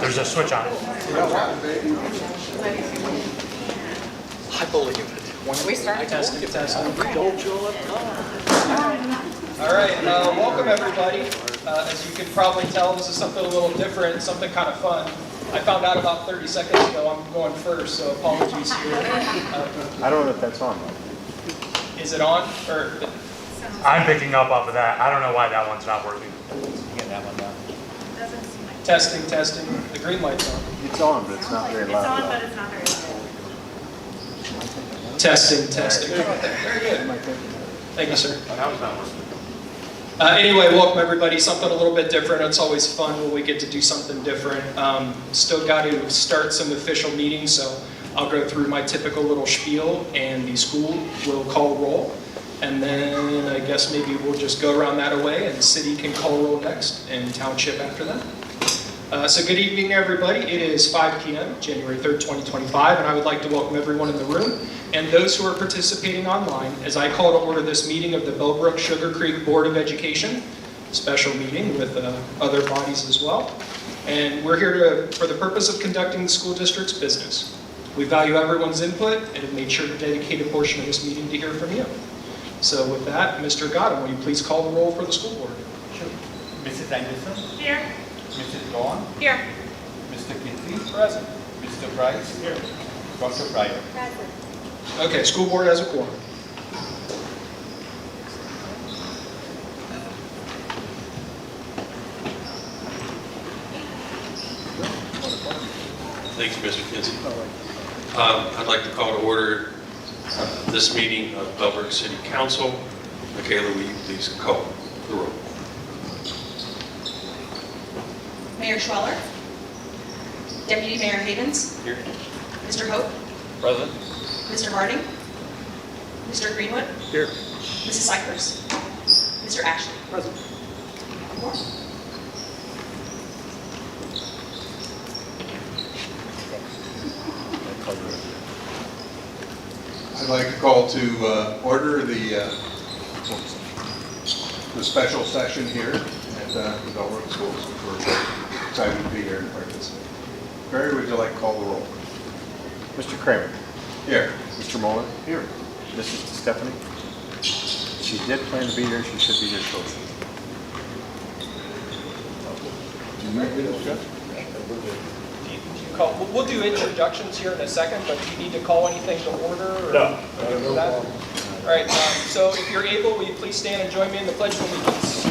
There's a switch on it. I believe it. When we start Testing. All right, welcome everybody. As you can probably tell, this is something a little different, something kind of fun. I found out about 30 seconds ago I'm going first, so apologies here. I don't know if that's on. Is it on? Or I'm picking up off of that. I don't know why that one's not working. Get that one down. testing, testing. The green light's on. It's on, but it's not very It's loud. on, but it's not very loud. Testing, testing. Very good. Thank you, sir. Now it's not working. Anyway, welcome everybody. Something a little bit different. It's always fun when we get to do something different. Still got to start some official meetings, so I'll go through my typical little spiel, and the school will call roll. And then I guess maybe we'll just go around that away, and city can call roll next, and township after that. So good evening, everybody. It is 5 p.m., January 3rd, 2025, and I would like to welcome everyone in the room and those who are participating online as I call to order this meeting of the Bellbrook-Sugarcreek Board of Education, special meeting with other bodies as well. And we're here for the purpose of conducting the school district's business. We value everyone's input and have made sure to dedicate a portion of this meeting to hear from you. So with that, Mr. Godin, will you please call the roll for the school board? Sure. Mrs. Anderson? Here. Mrs. Dawn? Here. Mr. Kinsey? Present. Mr. Price? Here. Dr. Pryor? Present. Okay, school board has a quorum. Thanks, Mr. Kinsey. I'd like to call to order this meeting of Bellbrook City Council. Michaela, will you please call the roll? Mayor Schweller, Deputy Mayor Havens, Here. Mr. Hope, Present. Mr. Harding, Mr. Greenwood, Here. Mrs. Cypress, Mr. Ashley. Present. I'd like to call to order the special session here at the Bellbrook Schools. We're excited to be here and participate. Barry, would you like to call the roll? Mr. Kramer. Here. Mr. Muller. Here. Mrs. Stephanie. She did plan to be here. She should be here shortly. We'll do introductions here in a second, but do you need to call anything to order? Or no. All right, so if you're able, will you please stand and join me in the Pledge of Allegiance?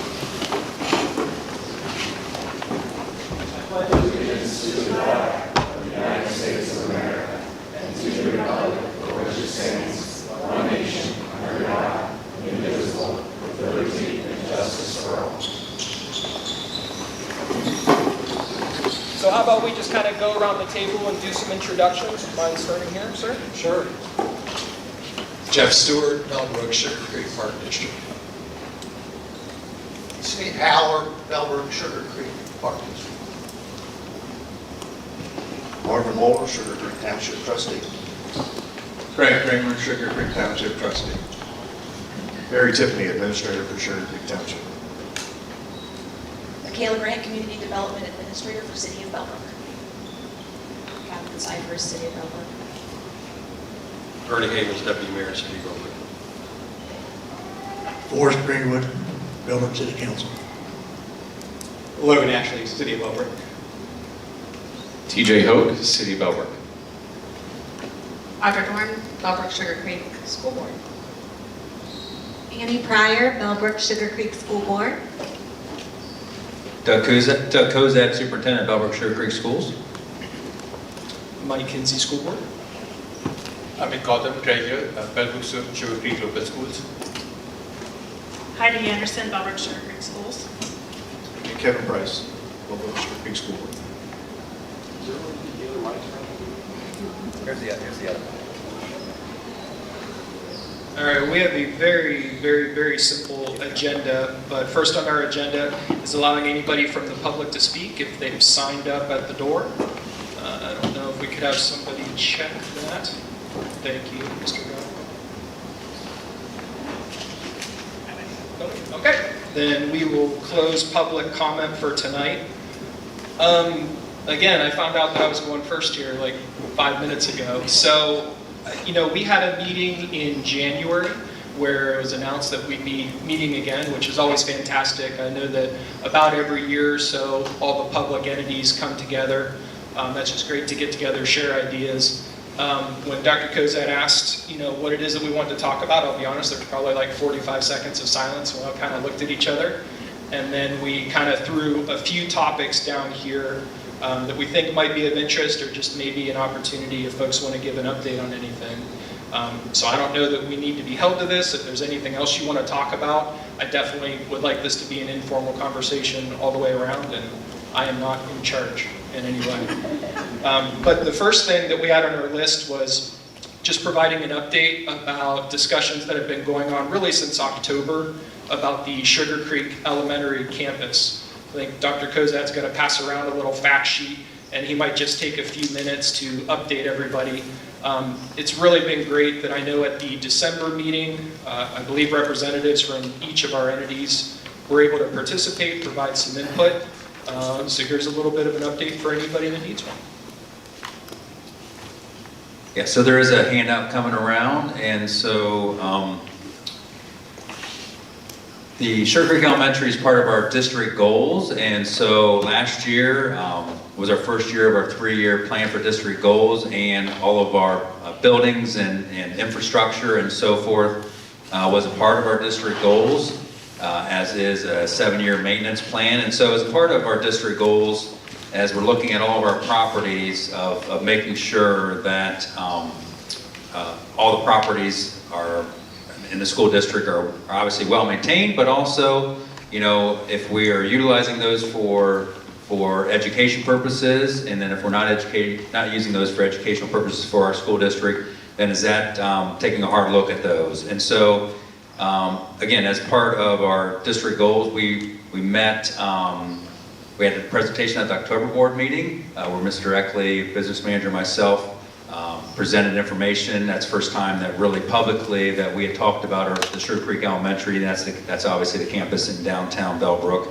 So how about we just kind of go around the table and do some introductions? Mind starting here, sir? Sure. Jeff Stewart, Bellbrook-Sugarcreek Park District. Steve Haller, Bellbrook-Sugarcreek Park District. Marvin Moeller, Sugar Creek Township Trustee. Craig Kramer, Sugar Creek Township Trustee. Barry Tiffany, Administrator for Sugar Creek Township. Michaela Grant, Community Development Administrator for City of Bellbrook. Catherine Cypress, City of Bellbrook. Ernie Havens, Deputy Mayor, City of Bellbrook. Forrest Greenwood, Bellbrook City Council. Logan Ashley, City of Bellbrook. TJ Hogue, City of Bellbrook. Audra Dorn, Bellbrook-Sugarcreek School Board. Annie Pryor, Bellbrook-Sugarcreek School Board. Doug Kozak, Superintendent, Bellbrook-Sugarcreek Schools. Mike Kinsey, School Board. Amit Gautam, Treasurer, Bellbrook-Sugarcreek Local Schools. Heidi Anderson, Bellbrook-Sugarcreek Schools. And Kevin Price, Bellbrook-Sugarcreek School Board. Here's the other one. All right, we have a very simple agenda, but first on our agenda is allowing anybody from the public to speak if they've signed up at the door. I don't know if we could have somebody check that. Thank you, Mr. Brown. Okay, then we will close public comment for tonight. Again, I found out that I was going first here like 5 minutes ago. So, we had a meeting in January where it was announced that we'd be meeting again, which is always fantastic. I know that about every year or so, all the public entities come together. That's just great to get together, share ideas. When Dr. Kozat asked, what it is that we wanted to talk about, I'll be honest, there was probably like 45 seconds of silence when we kind of looked at each other. And then we kind of threw a few topics down here that we think might be of interest, or just maybe an opportunity if folks want to give an update on anything. So I don't know that we need to be held to this. If there's anything else you want to talk about, I definitely would like this to be an informal conversation all the way around, and I am not in charge in any way. But the first thing that we had on our list was just providing an update about discussions that have been going on really since October about the Sugar Creek Elementary campus. I think Dr. Kozat's going to pass around a little fact sheet, and he might just take a few minutes to update everybody. It's really been great that I know at the December meeting, I believe representatives from each of our entities were able to participate, provide some input. So here's a little bit of an update for anybody that needs one. Yeah, so there is a handout coming around, and so the Sugar Creek Elementary is part of our district goals, and so last year was our first year of our 3-year plan for district goals, and all of our buildings and infrastructure and so forth was a part of our district goals, as is a 7-year maintenance plan. And so as part of our district goals, as we're looking at all of our properties, of making sure that all the properties are in the school district are obviously well maintained, but also, if we are utilizing those for education purposes, and then if we're not using those for educational purposes for our school district, then is that taking a hard look at those. And so, again, as part of our district goals, we met. We had a presentation at the October board meeting where Mr. Eckley, business manager, and myself presented information. That's the first time that really publicly that we had talked about the Sugar Creek Elementary. That's obviously the campus in downtown Bellbrook.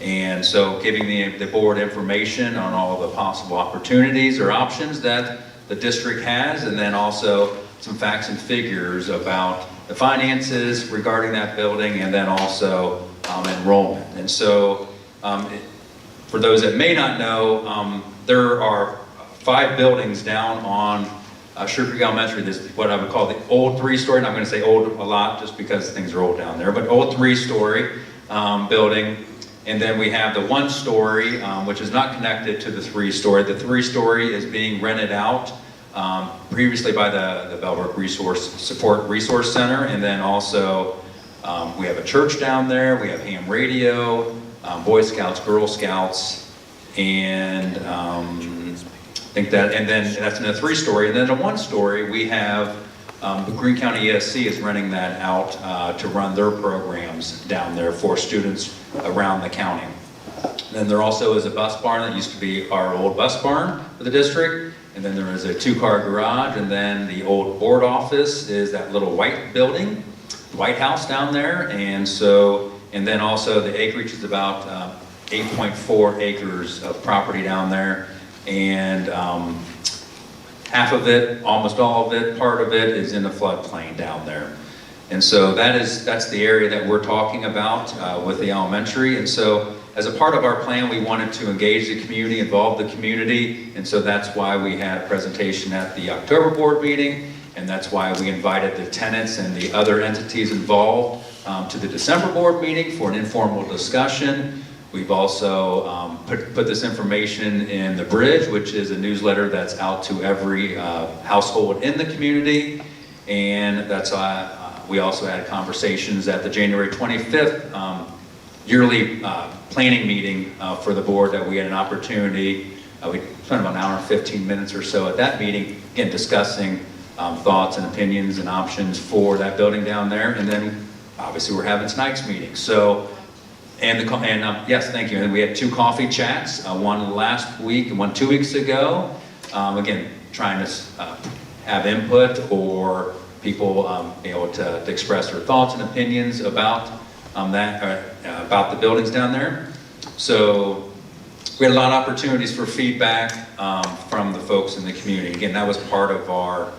And so giving the board information on all the possible opportunities or options that the district has, and then also some facts and figures about the finances regarding that building, and then also enrollment. And so for those that may not know, there are 5 buildings down on Sugar Creek Elementary. This is what I would call the old 3-story, and I'm going to say old a lot just because things are old down there, but old 3-story building. And then we have the 1-story, which is not connected to the 3-story. The 3-story is being rented out previously by the Bellbrook Support Resource Center, and then also we have a church down there, we have ham radio, Boy Scouts, Girl Scouts, and I think that, and then that's in a 3-story. And then a 1-story, we have the Greene County ESC is renting that out to run their programs down there for students around the county. Then there also is a bus barn that used to be our old bus barn for the district. And then there is a 2-car garage, and then the old board office is that little white building, White House down there. And so, and then also the acreage is about 8.4 acres of property down there. And half of it, almost all of it, part of it is in the floodplain down there. And so that's the area that we're talking about with the elementary. And so as a part of our plan, we wanted to engage the community, involve the community. And so that's why we had a presentation at the October board meeting. And that's why we invited the tenants and the other entities involved to the December board meeting for an informal discussion. We've also put this information in The Bridge, which is a newsletter that's out to every household in the community. And that's we also had conversations at the January 25th yearly planning meeting for the board that we had an opportunity. We spent about an hour and 15 minutes or so at that meeting, again, discussing thoughts and opinions and options for that building down there. And then obviously we're having tonight's meeting. So, yes, thank you. And we had 2 coffee chats, one last week and one 2 weeks ago. Again, trying to have input or people be able to express their thoughts and opinions about about the buildings down there. So we had a lot of opportunities for feedback from the folks in the community. Again, that was part of our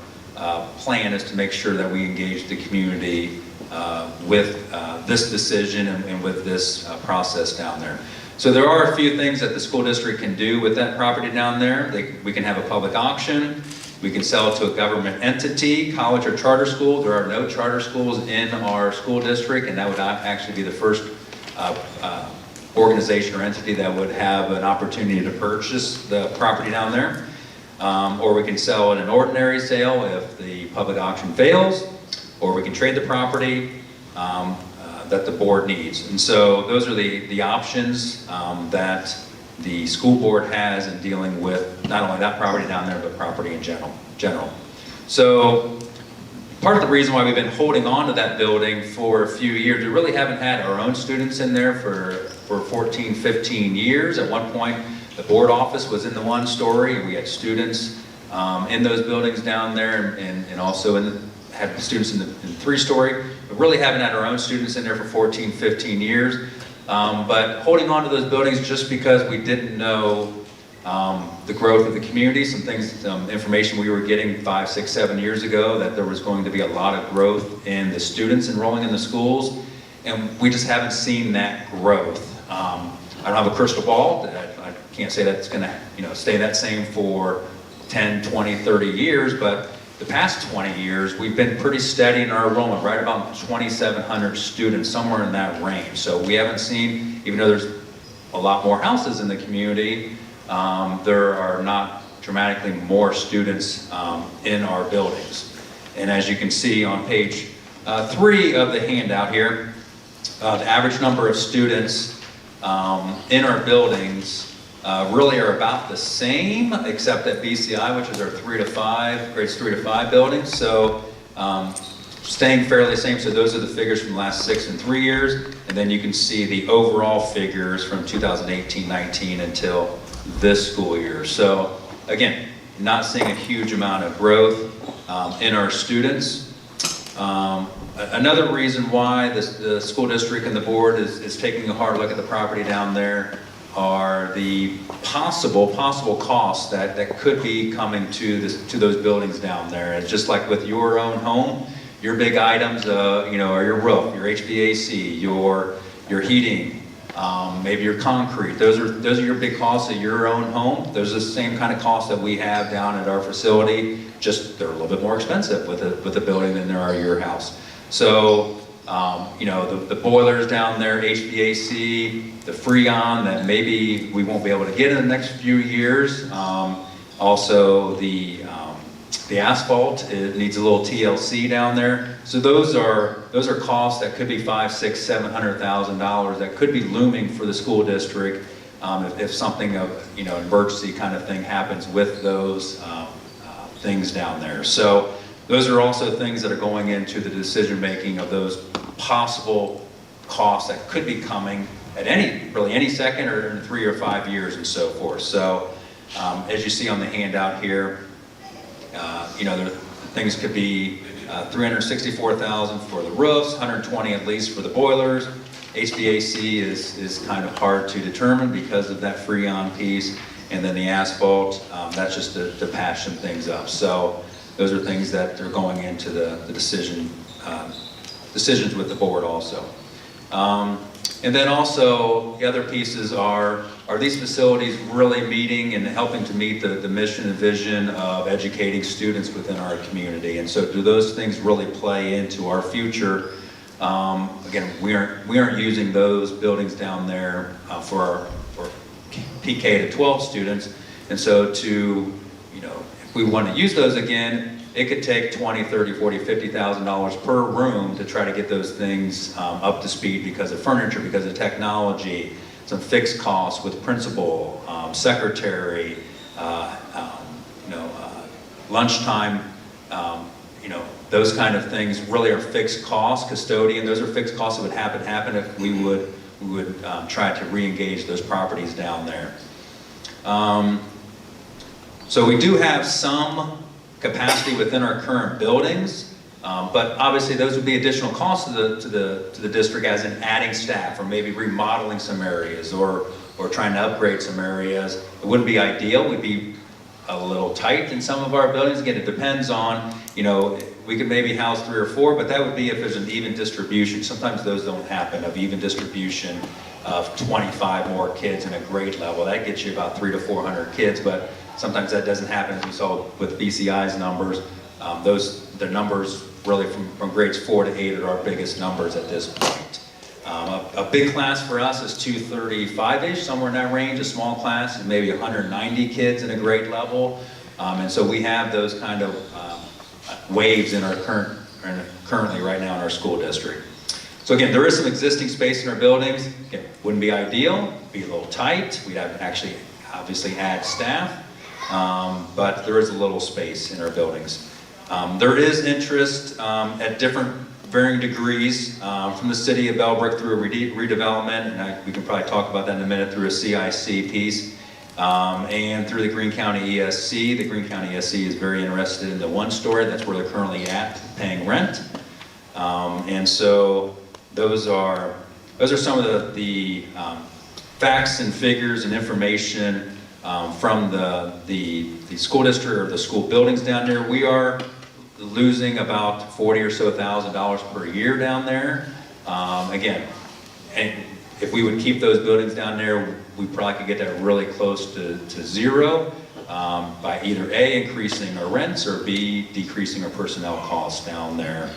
plan, is to make sure that we engage the community with this decision and with this process down there. So there are a few things that the school district can do with that property down there. We can have a public auction. We can sell it to a government entity, college or charter school. There are no charter schools in our school district, and that would actually be the first organization or entity that would have an opportunity to purchase the property down there. Or we can sell in an ordinary sale if the public auction fails, or we can trade the property that the board needs. And so those are the options that the school board has in dealing with not only that property down there, but property in general. So part of the reason why we've been holding on to that building for a few years, we really haven't had our own students in there for 14, 15 years. At one point, the board office was in the one story, and we had students in those buildings down there, and also had students in the 3-story. We really haven't had our own students in there for 14, 15 years. But holding on to those buildings just because we didn't know the growth of the community, some information we were getting 5, 6, 7 years ago, that there was going to be a lot of growth in the students enrolling in the schools, and we just haven't seen that growth. I don't have a crystal ball. I can't say that it's going to stay that same for 10, 20, 30 years, but the past 20 years, we've been pretty steady in our enrollment, right about 2,700 students, somewhere in that range. So we haven't seen, even though there's a lot more houses in the community, there are not dramatically more students in our buildings. And as you can see on page 3 of the handout here, the average number of students in our buildings really are about the same, except at BCI, which is our grades 3 to 5 buildings. So staying fairly the same. So those are the figures from the last 6 and 3 years. And then you can see the overall figures from 2018-19 until this school year. So again, not seeing a huge amount of growth in our students. Another reason why the school district and the board is taking a hard look at the property down there are the possible costs that could be coming to those buildings down there. And just like with your own home, your big items, are your roof, your HVAC, your heating, maybe your concrete. Those are your big costs of your own home. Those are the same kind of costs that we have down at our facility. Just they're a little bit more expensive with a building than there are your house. So the boilers down there, HVAC, the Freon that maybe we won't be able to get in the next few years. Also the asphalt, it needs a little TLC down there. So those are costs that could be $500,000, $600,000, $700,000 that could be looming for the school district if something of emergency kind of thing happens with those things down there. So those are also things that are going into the decision making of those possible costs that could be coming at any second, or in 3 or 5 years and so forth. So as you see on the handout here, things could be $364,000 for the roofs, $120,000 at least for the boilers. HVAC is kind of hard to determine because of that Freon piece, and then the asphalt, that's just to patch some things up. So those are things that are going into the decisions with the board also. And then also, the other pieces are these facilities really meeting and helping to meet the mission and vision of educating students within our community? And so do those things really play into our future? Again, we aren't using those buildings down there for PK to 12 students. And so if we want to use those again, it could take $20,000, $30,000, $40,000, $50,000 per room to try to get those things up to speed because of furniture, because of technology, some fixed costs with principal, secretary, lunchtime, those kind of things really are fixed costs. Custodian, those are fixed costs that would happen if we would try to re-engage those properties down there. So we do have some capacity within our current buildings. But obviously, those would be additional costs to the district, as in adding staff, or maybe remodeling some areas, or trying to upgrade some areas. It wouldn't be ideal. We'd be a little tight in some of our buildings. Again, it depends on, we could maybe house 3 or 4, but that would be if there's an even distribution. Sometimes those don't happen, of even distribution of 25 more kids in a grade level. That gets you about 300 to 400 kids, but sometimes that doesn't happen, as we saw with BCI's numbers. The numbers really from grades 4 to 8 are our biggest numbers at this point. A big class for us is 235-ish, somewhere in that range. A small class is maybe 190 kids in a grade level. And so we have those kind of waves in our currently right now in our school district. So again, there is some existing space in our buildings. Again, wouldn't be ideal, be a little tight. We'd have to actually obviously add staff, but there is a little space in our buildings. There is interest at different varying degrees from the city of Bellbrook through a redevelopment, and we can probably talk about that in a minute, through a CIC piece, and through the Greene County ESC. The Greene County ESC is very interested in the 1-story. That's where they're currently at, paying rent. And so those are some of the facts and figures and information from the school district, or the school buildings down there. We are losing about $40,000 or so per year down there. Again, and if we would keep those buildings down there, we probably could get that really close to zero by either A, increasing our rents, or B, decreasing our personnel costs down there.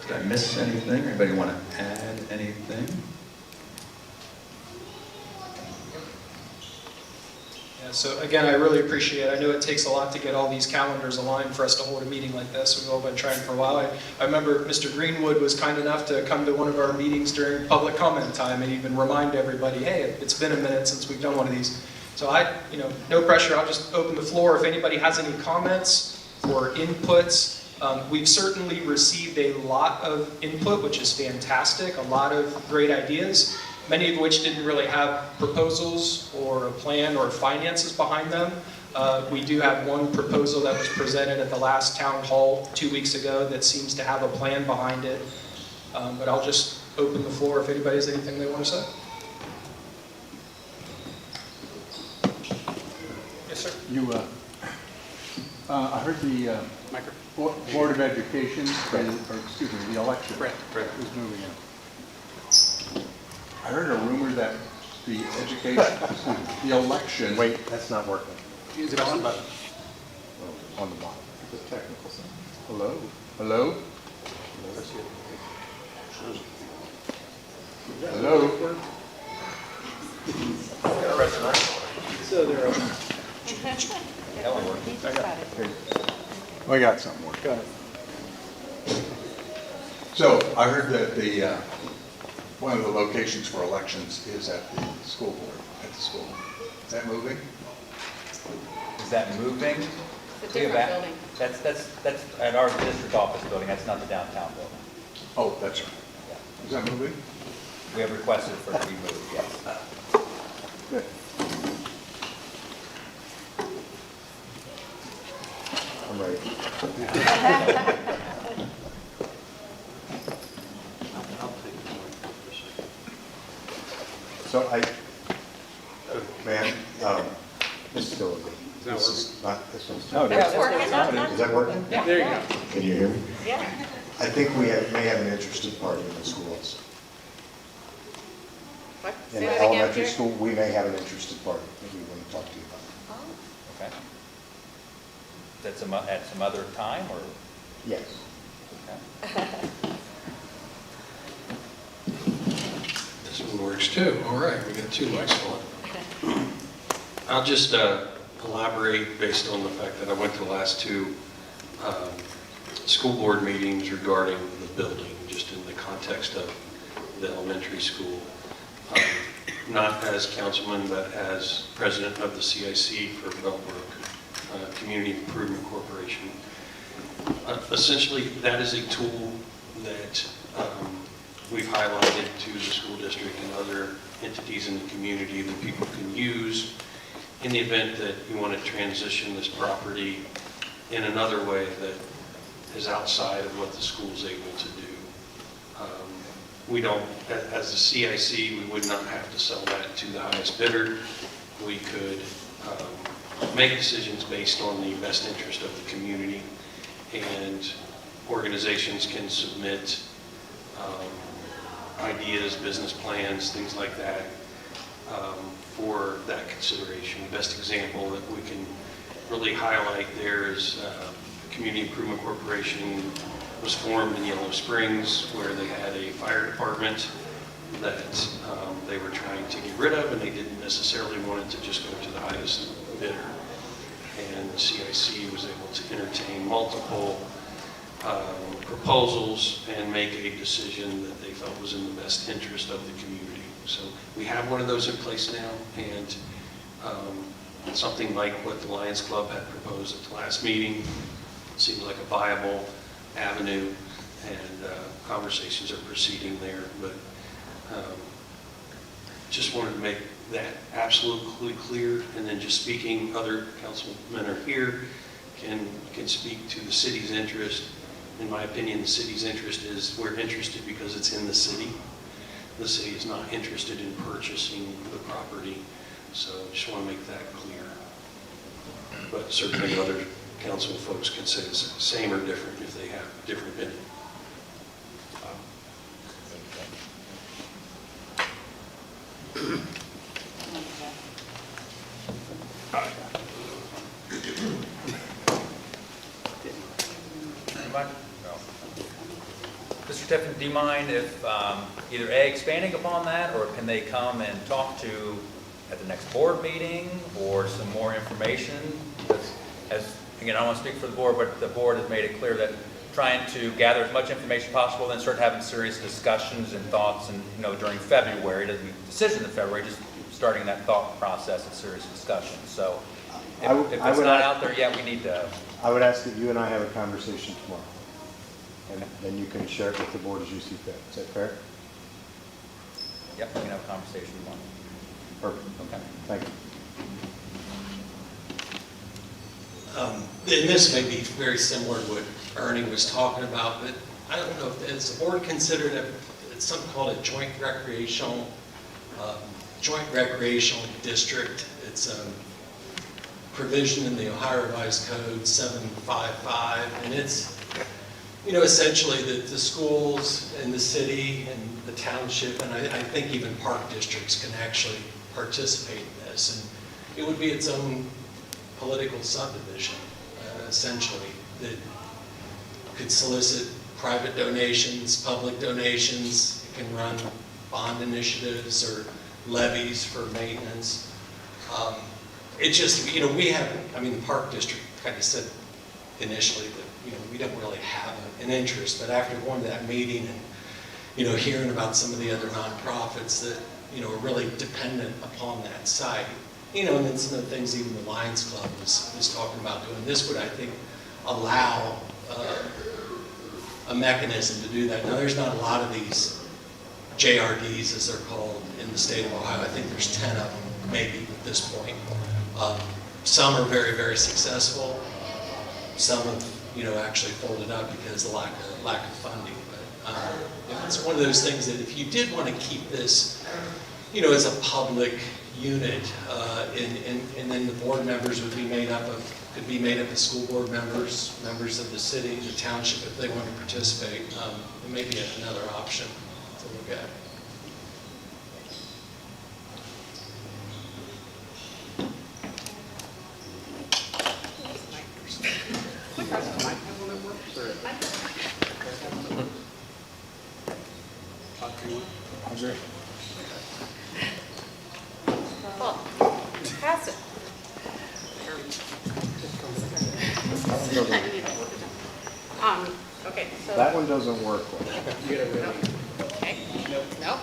Did I miss anything? Anybody want to add anything? So again, I really appreciate it. I know it takes a lot to get all these calendars aligned for us to hold a meeting like this. We've all been trying for a while. I remember Mr. Greenwood was kind enough to come to one of our meetings during public comment time and even remind everybody, hey, it's been a minute since we've done one of these. So no pressure. I'll just open the floor. If anybody has any comments or inputs, we've certainly received a lot of input, which is fantastic. A lot of great ideas, many of which didn't really have proposals or a plan or finances behind them. We do have one proposal that was presented at the last town hall 2 weeks ago that seems to have a plan behind it. But I'll just open the floor if anybody has anything they want to say. Yes, sir. I heard the Board of Education, the election is moving in. I heard a rumor that the the election. Wait, that's not working. Is it on? On the bottom. The technical side. Hello? Hello? Hello? We got something working. So I heard that one of the locations for elections is at the school board, at the school. Is that moving? Is that moving? It's a different building. That's at our district office building, that's not the downtown building. Oh, that's right. Is that moving? We have requested for it to be moved, yes. Good. I'm ready. So man, this is still this is not this one's It's working. Is that working? Yeah. There you go. Can you hear me? Yeah. I think we may have an interested party in the schools. What? In Say the that again, elementary Jerry? school, we may have an interested party that we want to talk to you about. Oh. Okay. That's at some other time, or? Yes. Okay. This one works too. All right, we got 2 mics on. I'll just elaborate based on the fact that I went to the last 2 school board meetings regarding the building, just in the context of the elementary school. Not as councilman, but as president of the CIC for Bellbrook Community Improvement Corporation. Essentially, that is a tool that we've highlighted to the school district and other entities in the community that people can use in the event that you want to transition this property in another way that is outside of what the school's able to do. We don't, as a CIC, we would not have to sell that to the highest bidder. We could make decisions based on the best interest of the community, and organizations can submit ideas, business plans, things like that for that consideration. The best example that we can really highlight there is Community Improvement Corporation was formed in Yellow Springs, where they had a fire department that they were trying to get rid of, and they didn't necessarily want it to just go to the highest bidder. And the CIC was able to entertain multiple proposals and make a decision that they felt was in the best interest of the community. So we have one of those in place now, and something like what the Lions Club had proposed at the last meeting seems like a viable avenue, and conversations are proceeding there. But just wanted to make that absolutely clear, and then just speaking, other councilmen are here, can speak to the city's interest. In my opinion, the city's interest is, we're interested because it's in the city. The city is not interested in purchasing the property, so just want to make that clear. But certainly other council folks can say the same or different if they have a different opinion. Mr. Tiffin, do you mind if either A, expanding upon that, or can they come and talk to at the next board meeting, or some more information? As again, I don't want to speak for the board, but the board has made it clear that trying to gather as much information possible, then start having serious discussions and thoughts, and during February, it doesn't mean decision in February, just starting that thought process of serious discussion. So if it's not out there yet, we need to. I would ask that you and I have a conversation tomorrow, and then you can share it with the board as you see fit. Is that fair? Yep, we can have a conversation tomorrow. Perfect. Okay. Thank you. And this may be very similar to what Ernie was talking about, but I don't know, if has the board considered it's something called a joint recreational district. It's a provision in the Ohio Revised Code 755, and it's essentially the schools and the city and the township, and I think even park districts can actually participate in this, and it would be its own political subdivision, essentially, that could solicit private donations, public donations. It can run bond initiatives or levies for maintenance. It just, we have, the park district kind of said initially that, we don't really have an interest, but after going to that meeting and, hearing about some of the other nonprofits that, are really dependent upon that site, and then some of the things even the Lions Club was talking about doing, this would, I think, allow a mechanism to do that. Now, there's not a lot of these JRDs, as they're called, in the state of Ohio. I think there's 10 of them, maybe, at this point. Some are very, very successful. Some have, actually folded up because of lack of funding. But it's one of those things that if you did want to keep this, as a public unit, and then the board members could be made up of school board members, members of the city, the township, if they want to participate. It may be another option to look at. Well, pass it. Okay, so. That one doesn't work well. Okay. Nope. Nope.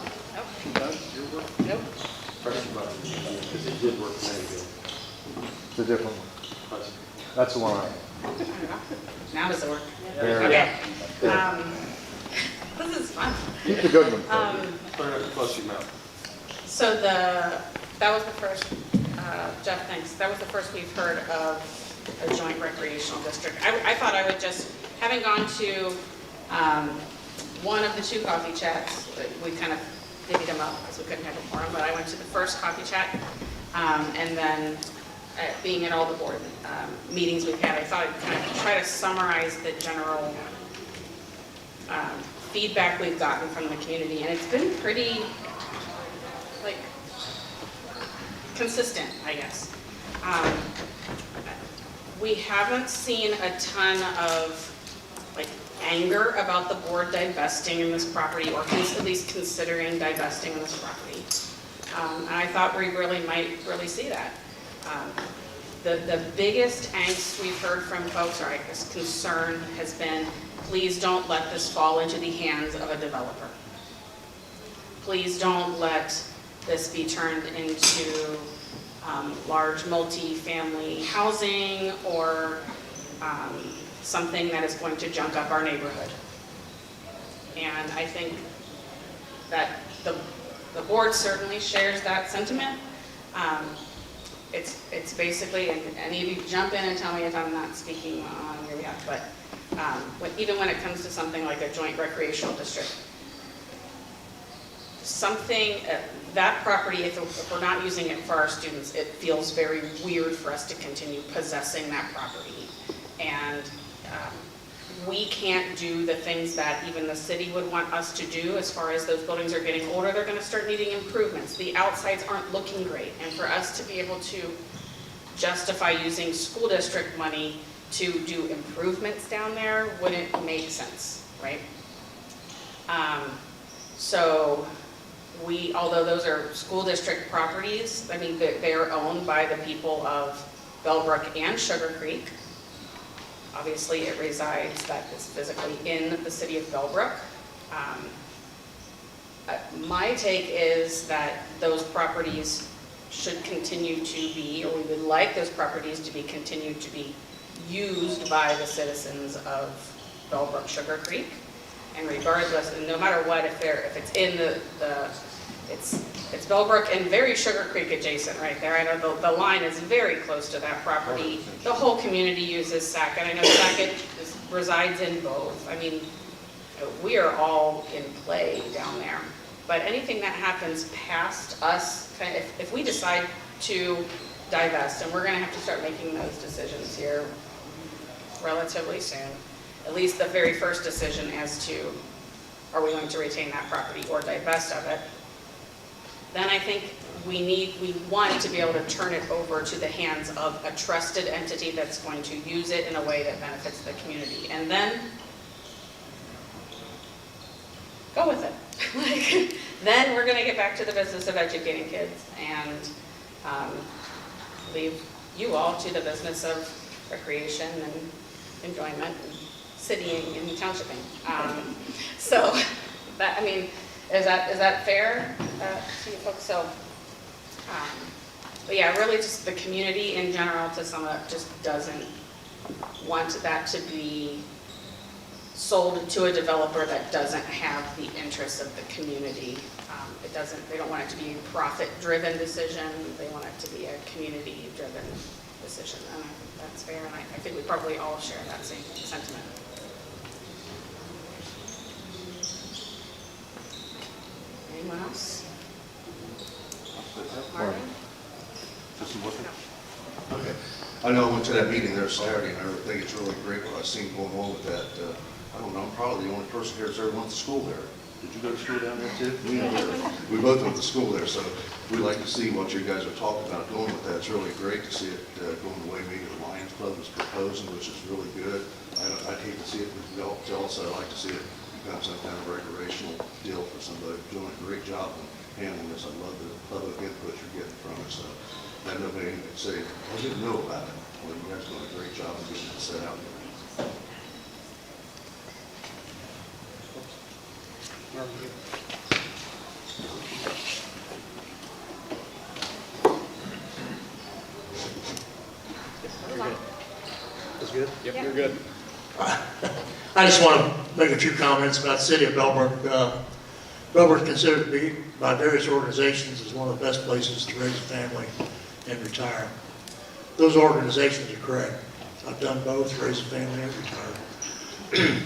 Nope. Because it did work maybe. It's a different one. That's the one I have. Now does it work? There. Okay. There. This is fun. Keep the good one. Turn it close to your mouth. So that was the first Jeff, thanks. That was the first we've heard of a joint recreational district. I thought I would just, having gone to one of the 2 coffee chats, we kind of divvied them up because we couldn't have a forum, but I went to the first coffee chat, and then being at all the board meetings we've had, I thought I'd kind of try to summarize the general feedback we've gotten from the community, and it's been pretty, like, consistent, I guess. We haven't seen a ton of, like, anger about the board divesting in this property, or at least considering divesting in this property. And I thought we might really see that. The biggest angst we've heard from folks, or I guess concern, has been, please don't let this fall into the hands of a developer. Please don't let this be turned into large multi-family housing or something that is going to junk up our neighborhood. And I think that the board certainly shares that sentiment. It's basically, and any of you jump in and tell me if I'm not speaking on your behalf, but even when it comes to something like a joint recreational district, that property, if we're not using it for our students, it feels very weird for us to continue possessing that property. And we can't do the things that even the city would want us to do as far as those buildings are getting older. They're going to start needing improvements. The outsides aren't looking great. And for us to be able to justify using school district money to do improvements down there wouldn't make sense, right? So although those are school district properties, I mean, they are owned by the people of Bellbrook and Sugarcreek. Obviously, it resides, that is physically in the city of Bellbrook. My take is that those properties should continue to be, or we would like those properties to be continued to be used by the citizens of Bellbrook-Sugarcreek. And regardless, and no matter what, if it's in it's Bellbrook and very Sugarcreek adjacent right there. I know the line is very close to that property. The whole community uses Sackett. I know Sackett resides in both. I mean, we are all in play down there. But anything that happens past us, if we decide to divest, and we're going to have to start making those decisions here relatively soon, at least the very first decision as to, are we going to retain that property or divest of it, then I think we want to be able to turn it over to the hands of a trusted entity that's going to use it in a way that benefits the community. And then go with it. Then we're going to get back to the business of educating kids and leave you all to the business of recreation and enjoyment and citying and townshiping. So, that, I mean, is that fair to you folks? So, but yeah, really just the community in general, to sum it up, just doesn't want that to be sold to a developer that doesn't have the interests of the community. They don't want it to be a profit-driven decision. They want it to be a community-driven decision. And I think that's fair, and I think we probably all share that same sentiment. Anyone else? Marvin? Okay. I know I went to that meeting there Saturday, and I think it's really great what I've seen going on with that. I don't know, I'm probably the only person here that's ever went to school there. Did you go to school down there too? We both went to school there, so we like to see what you guys are talking about doing with that. It's really great to see it going the way maybe the Lions Club is proposing, which is really good. I'd hate to see it develop also. I'd like to see it become some kind of recreational deal for somebody doing a great job in handling this. I love the public input you're getting from it. So I don't know if anyone can say, I didn't know about it. Well, you guys are doing a great job of getting it set out there. That's good? Yep, You're good. I just want to make a few comments about the city of Bellbrook. Bellbrook is considered to be, by various organizations, as one of the best places to raise a family and retire. Those organizations are correct. I've done both, raised a family and retired.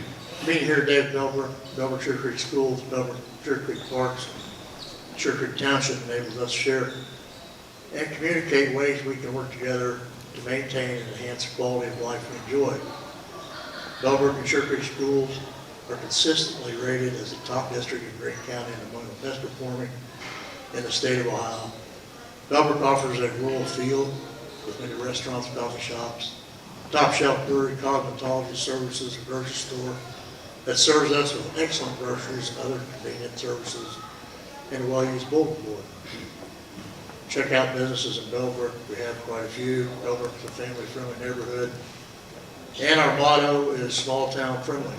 Being here today at Bellbrook-Sugarcreek Schools, Bellbrook-Sugarcreek Parks, Sugarcreek Township enables us to share and communicate ways we can work together to maintain and enhance the quality of life we enjoy. Bellbrook and Sugarcreek Schools are consistently rated as the top district in Greene County and among the best performing in the state of Ohio. Bellbrook offers a rural field with many restaurants, coffee shops, top shelf brewery, cosmetology services, a grocery store that serves us with excellent groceries and other convenient services and a well-used bulletin board. Check out businesses in Bellbrook. We have quite a few. Bellbrook is a family-friendly neighborhood. And our motto is small town friendly.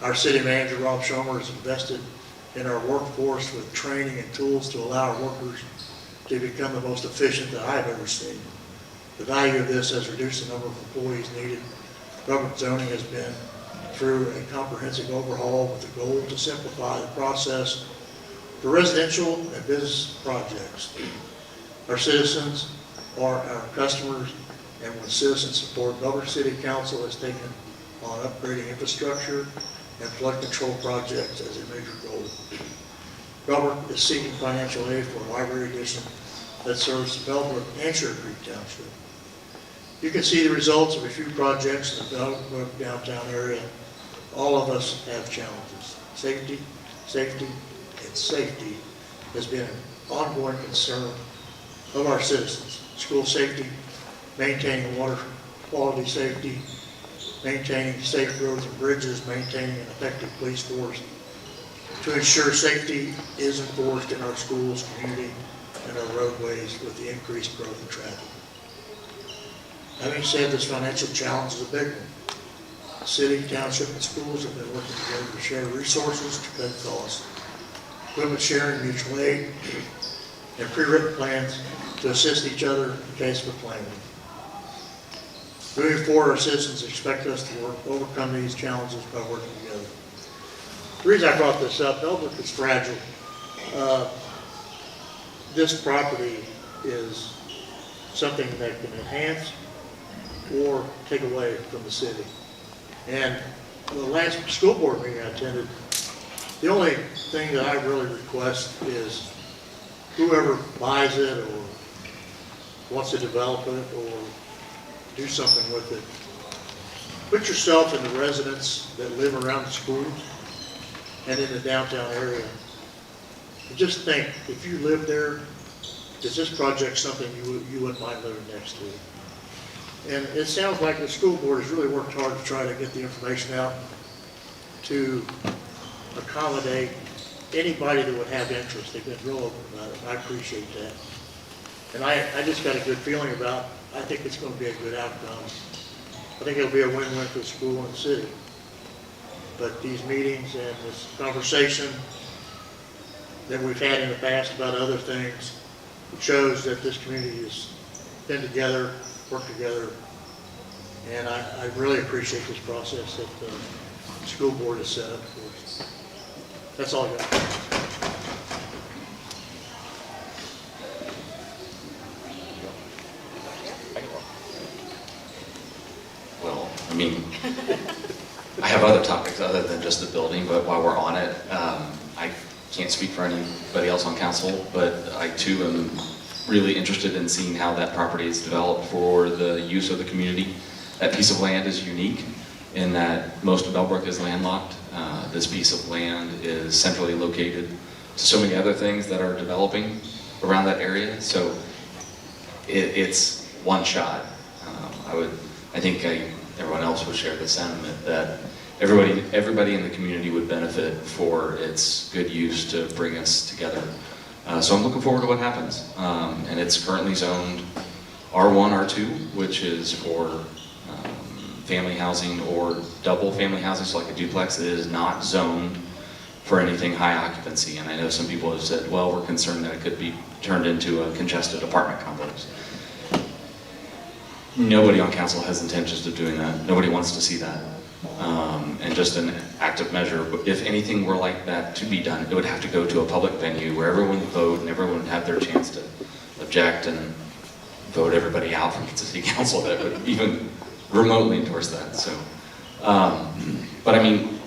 Our city manager, Rob Schomer, has invested in our workforce with training and tools to allow our workers to become the most efficient that I've ever seen. The value of this has reduced the number of employees needed. Bellbrook zoning has been through a comprehensive overhaul with the goal to simplify the process for residential and business projects. Our citizens are our customers, and with citizen support, Bellbrook City Council has taken on upgrading infrastructure and flood control projects as a major goal. Bellbrook is seeking financial aid for a library addition that serves Bellbrook and Sugarcreek Township. You can see the results of a few projects in the Bellbrook downtown area. All of us have challenges. Safety, and safety has been an ongoing concern of our citizens. School safety, maintaining water quality safety, maintaining safe roads and bridges, maintaining an effective police force to ensure safety is enforced in our schools, community, and our roadways with the increased growth of traffic. Having said this financial challenge is a big one. The city, township, and schools have been working together to share resources to cut costs, equipment sharing, mutual aid, and pre-written plans to assist each other in case of a plan. Moving forward, our citizens expect us to overcome these challenges by working together. The reason I brought this up, Bellbrook is fragile. This property is something that can enhance or take away from the city. And the last school board meeting I attended, the only thing that I really request is whoever buys it or wants to develop it or do something with it, put yourself in the residents that live around the schools and in the downtown area. And just think, if you live there, is this project something you wouldn't mind living next to? And it sounds like the school board has really worked hard to try to get the information out to accommodate anybody that would have interest. They've been real open about it, and I appreciate that. And I just got a good feeling about, I think it's going to be a good outcome. I think it'll be a win-win for the school and the city. But these meetings and this conversation that we've had in the past about other things shows that this community has been together, worked together, and I really appreciate this process that the school board has set up for us. That's all I got. Well, I mean, I have other topics other than just the building, but while we're on it, I can't speak for anybody else on council, but I too am really interested in seeing how that property is developed for the use of the community. That piece of land is unique in that most of Bellbrook is landlocked. This piece of land is centrally located to so many other things that are developing around that area, so it's one shot. I think everyone else would share the sentiment that everybody in the community would benefit for its good use to bring us together. So I'm looking forward to what happens. And it's currently zoned R1, R2, which is for family housing or double family housing, so like a duplex. It is not zoned for anything high occupancy. And I know some people have said, well, we're concerned that it could be turned into a congested apartment complex. Nobody on council has intentions of doing that. Nobody wants to see that. And just an active measure, if anything were like that to be done, it would have to go to a public venue where everyone would vote and everyone would have their chance to object and vote everybody out from the city council that would even remotely endorse that. So, but I mean,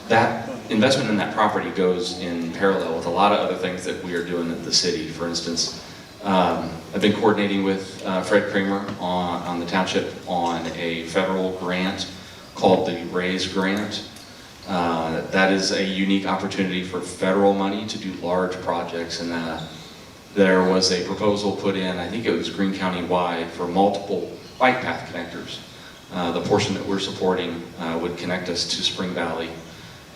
that investment in that property goes in parallel with a lot of other things that we are doing at the city. For instance, I've been coordinating with Fred Kramer on the township on a federal grant called the RAISE grant. That is a unique opportunity for federal money to do large projects, and there was a proposal put in, I think it was Greene County wide, for multiple bike path connectors. The portion that we're supporting would connect us to Spring Valley.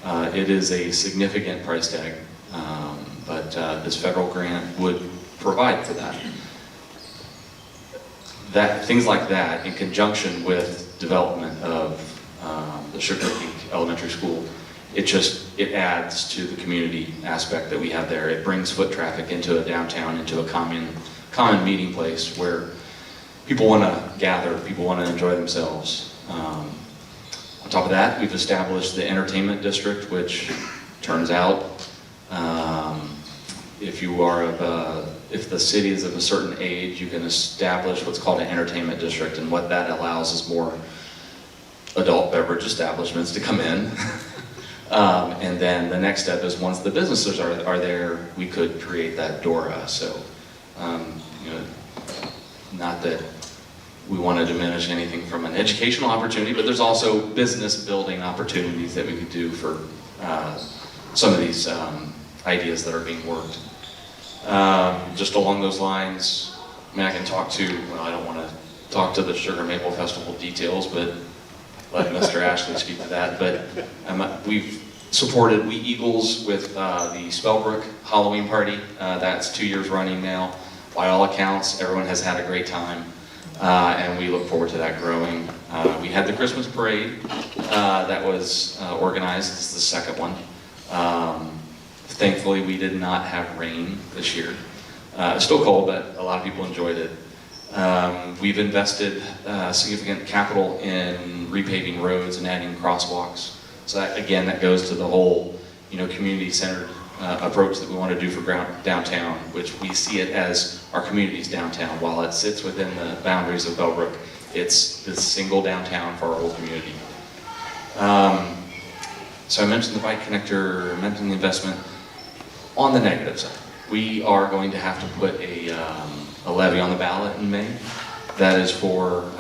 It is a significant price tag, but this federal grant would provide for that. Things like that, in conjunction with development of the Sugar Creek Elementary School, it adds to the community aspect that we have there. It brings foot traffic into a downtown, into a common meeting place where people want to gather, people want to enjoy themselves. On top of that, we've established the entertainment district, which turns out if the city is of a certain age, you can establish what's called an entertainment district, and what that allows is more adult beverage establishments to come in. And then the next step is, once the businesses are there, we could create that DORA. So, not that we want to diminish anything from an educational opportunity, but there's also business building opportunities that we could do for some of these ideas that are being worked. Just along those lines, I mean, I can talk to, I don't want to talk to the Sugar Maple Festival details, but let Mr. Ashley speak to that. But we've supported We Eagles with the Bellbrook Halloween party. That's 2 years running now. By all accounts, everyone has had a great time, and we look forward to that growing. We had the Christmas parade that was organized. This is the second one. Thankfully, we did not have rain this year. It's still cold, but a lot of people enjoyed it. We've invested significant capital in repaving roads and adding crosswalks. So that goes to the whole, community-centered approach that we want to do for downtown, which we see it as our community's downtown. While it sits within the boundaries of Bellbrook, it's this single downtown for our whole community. So I mentioned the bike connector, I mentioned the investment. On the negative side, we are going to have to put a levy on the ballot in May. That is for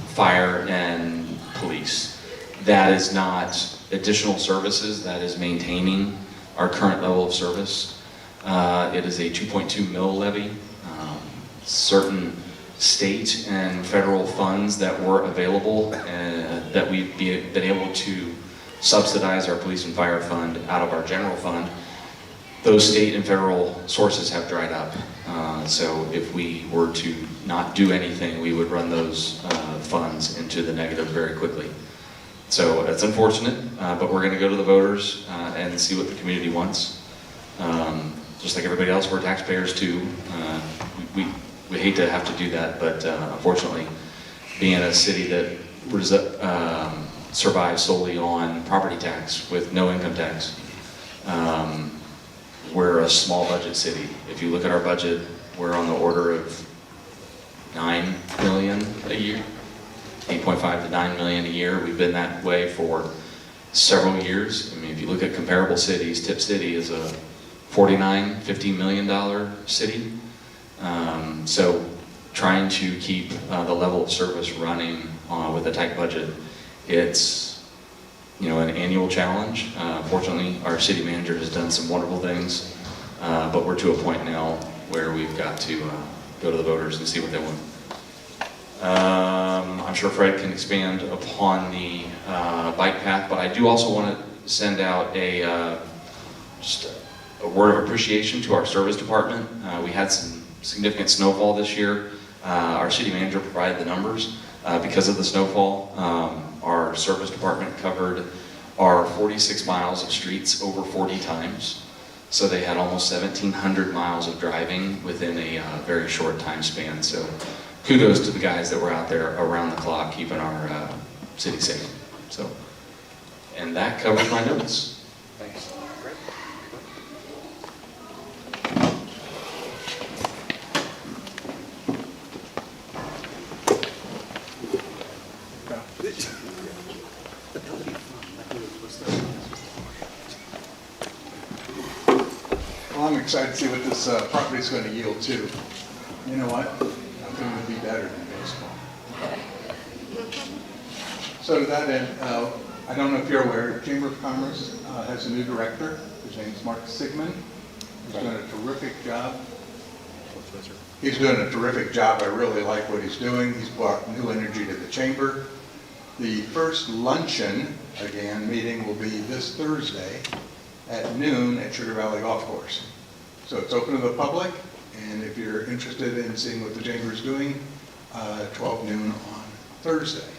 fire and police. That is not additional services, that is maintaining our current level of service. It is a 2.2 mil levy. Certain state and federal funds that were available that we've been able to subsidize our police and fire fund out of our general fund, those state and federal sources have dried up. So if we were to not do anything, we would run those funds into the negative very quickly. So it's unfortunate, but we're going to go to the voters and see what the community wants. Just like everybody else, we're taxpayers too. We hate to have to do that, but unfortunately, being a city that survives solely on property tax with no income tax, we're a small budget city. If you look at our budget, we're on the order of $9 million a year, 8.5 to 9 million a year. We've been that way for several years. I mean, if you look at comparable cities, Tip City is a $50 million city. So trying to keep the level of service running with a tight budget, it's an annual challenge. Fortunately, our city manager has done some wonderful things, but we're to a point now where we've got to go to the voters and see what they want. I'm sure Fred can expand upon the bike path, but I do also want to send out just a word of appreciation to our service department. We had some significant snowfall this year. Our city manager provided the numbers. Because of the snowfall, our service department covered our 46 miles of streets over 40 times. So they had almost 1,700 miles of driving within a very short time span. So kudos to the guys that were out there around the clock keeping our city safe. So, and that covers my notes. Thanks. excited to see what this property's going to yield too. You know what? Nothing would be better than baseball. So to that end, I don't know if you're aware, Chamber of Commerce has a new director. His name is Mark Sigmund. He's doing a terrific job. He's doing a terrific job. I really like what he's doing. He's brought new energy to the chamber. The first luncheon, again, meeting will be this Thursday at noon at Sugar Valley Golf Course. So it's open to the public, and if you're interested in seeing what the chamber is doing, 12 noon on Thursday.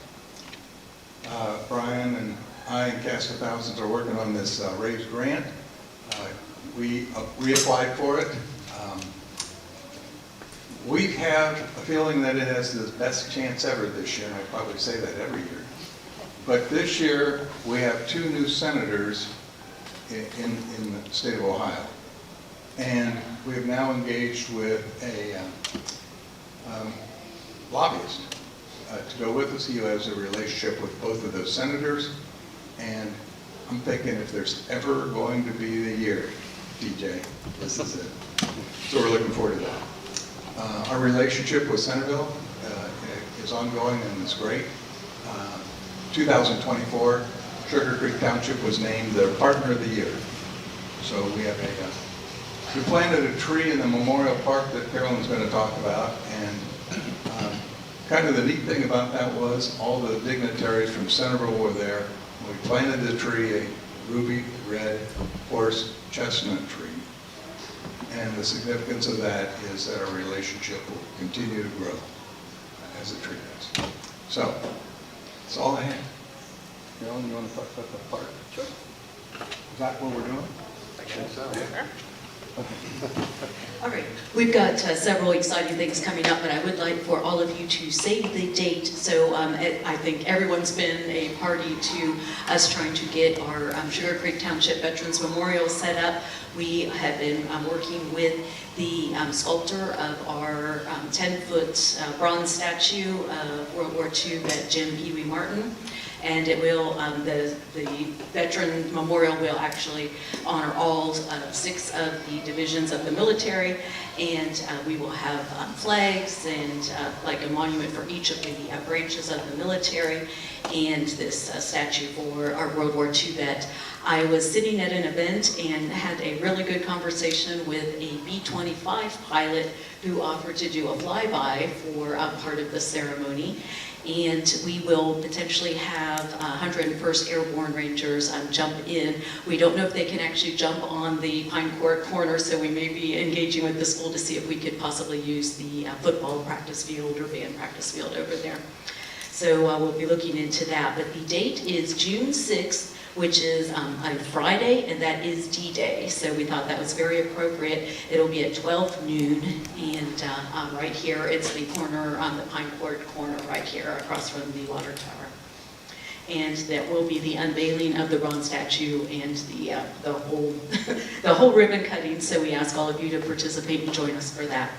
Brian and I and Cast of Thousands are working on this raised grant. We reapplied for it. We have a feeling that it has the best chance ever this year, and I probably say that every year. But this year, we have 2 new senators in the state of Ohio. And we have now engaged with a lobbyist to go with us. He has a relationship with both of those senators. And I'm thinking if there's ever going to be the year, DJ, this is it. So we're looking forward to that. Our relationship with Centerville is ongoing and it's great. 2024, Sugar Creek Township was named their Partner of the Year. So we have we planted a tree in the Memorial Park that Carolyn's going to talk about, and kind of the neat thing about that was all the dignitaries from Centerville were there. We planted the tree, a ruby red horse chestnut tree. And the significance of that is that our relationship will continue to grow as the tree does. So, that's all I have. Carolyn, you want to talk about the park? Sure. Is that what we're doing? I guess so. Yeah. All right, we've got several exciting things coming up, but I would like for all of you to save the date. So I think everyone's been a party to us trying to get our Sugar Creek Township Veterans Memorial set up. We have been working with the sculptor of our 10-foot bronze statue of World War II vet Jim Pee Wee Martin. And it will, the Veteran Memorial will actually honor all 6 of the divisions of the military, and we will have flags and like a monument for each of the branches of the military, and this statue for our World War II vet. I was sitting at an event and had a really good conversation with a B-25 pilot who offered to do a flyby for part of the ceremony. And we will potentially have 101st Airborne Rangers jump in. We don't know if they can actually jump on the Pine Court corner, so we may be engaging with the school to see if we could possibly use the football practice field or band practice field over there. So we'll be looking into that. But the date is June 6th, which is a Friday, and that is D-Day. So we thought that was very appropriate. It'll be at 12 noon, and right here, it's the corner on the Pine Court corner right here across from the water tower. And that will be the unveiling of the bronze statue and the whole the whole ribbon cutting. So we ask all of you to participate and join us for that.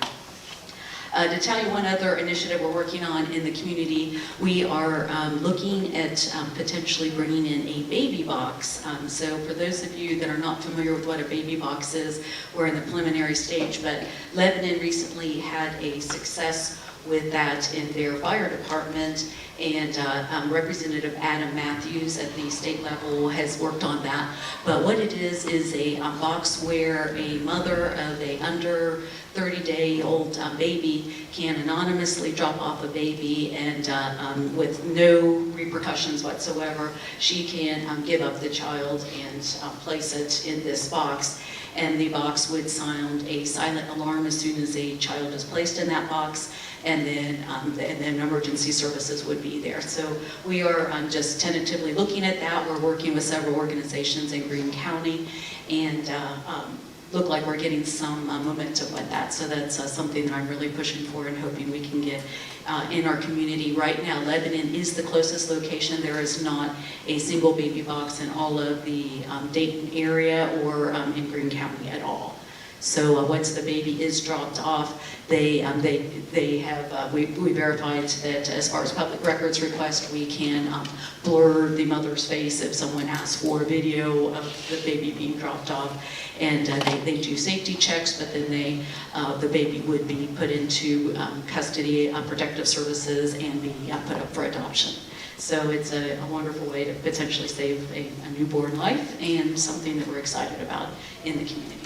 To tell you one other initiative we're working on in the community, we are looking at potentially bringing in a baby box. So for those of you that are not familiar with what a baby box is, we're in the preliminary stage, but Lebanon recently had a success with that in their fire department, and Representative Adam Matthews at the state level has worked on that. But what it is a box where a mother of a under 30-day-old baby can anonymously drop off a baby, and with no repercussions whatsoever, she can give up the child and place it in this box. And the box would sound a silent alarm as soon as a child is placed in that box, and then emergency services would be there. So we are just tentatively looking at that. We're working with several organizations in Greene County, and look like we're getting some momentum with that. So that's something that I'm really pushing for and hoping we can get in our community. Right now, Lebanon is the closest location. There is not a single baby box in all of the Dayton area or in Greene County at all. So once the baby is dropped off, we verified that as far as public records request, we can blur the mother's face if someone asks for a video of the baby being dropped off. And they do safety checks, but then the baby would be put into custody, protective services, and be put up for adoption. So it's a wonderful way to potentially save a newborn life, and something that we're excited about in the community.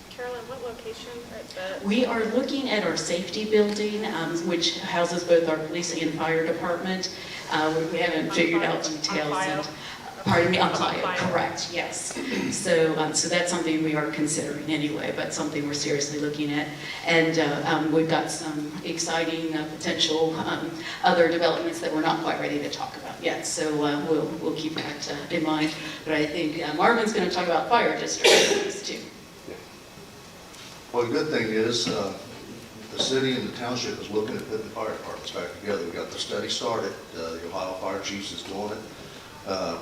Carolyn, what location at the? We are looking at our safety building, which houses both our police and fire department. We haven't figured out details. Pardon me, on Clio, correct, yes. So that's something we are considering anyway, but something we're seriously looking at. And we've got some exciting potential other developments that we're not quite ready to talk about yet. So we'll keep that in mind. But I think Marvin's going to talk about fire districts too. Well, the good thing is, the city and the township is looking at putting the fire departments back together. We got the study started. The Ohio Fire Chiefs is doing it.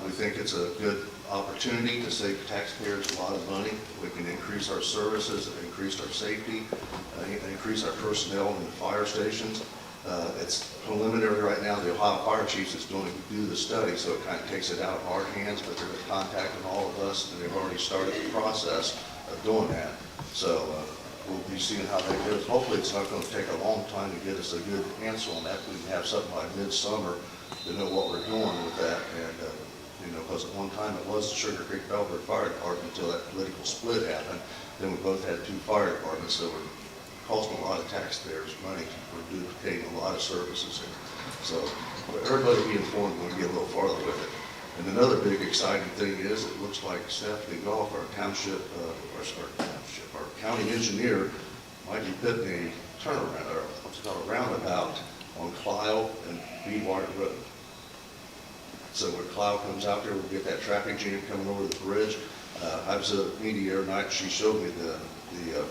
We think it's a good opportunity to save taxpayers a lot of money. We can increase our services, increase our safety, increase our personnel in the fire stations. It's preliminary right now. The Ohio Fire Chiefs is going to do the study, so it kind of takes it out of our hands, but they're contacting all of us, and they've already started the process of doing that. So we'll be seeing how that goes. Hopefully it's not going to take a long time to get us a good answer on that. We can have something by midsummer to know what we're doing with that. And, because at one time it was the Sugarcreek Bellbrook Fire Department until that political split happened. Then we both had two fire departments, so we're costing a lot of taxpayers money. We're duplicating a lot of services. And so everybody be informed when we get a little farther with it. And another big exciting thing is it looks like Stephanie Goff, our township, our county engineer, might be putting a turnaround, or what's called a roundabout on Clio and Beadwater Road. So when Clio comes out there, we'll get that traffic jam coming over the bridge. I was at a meeting the other night, she showed me the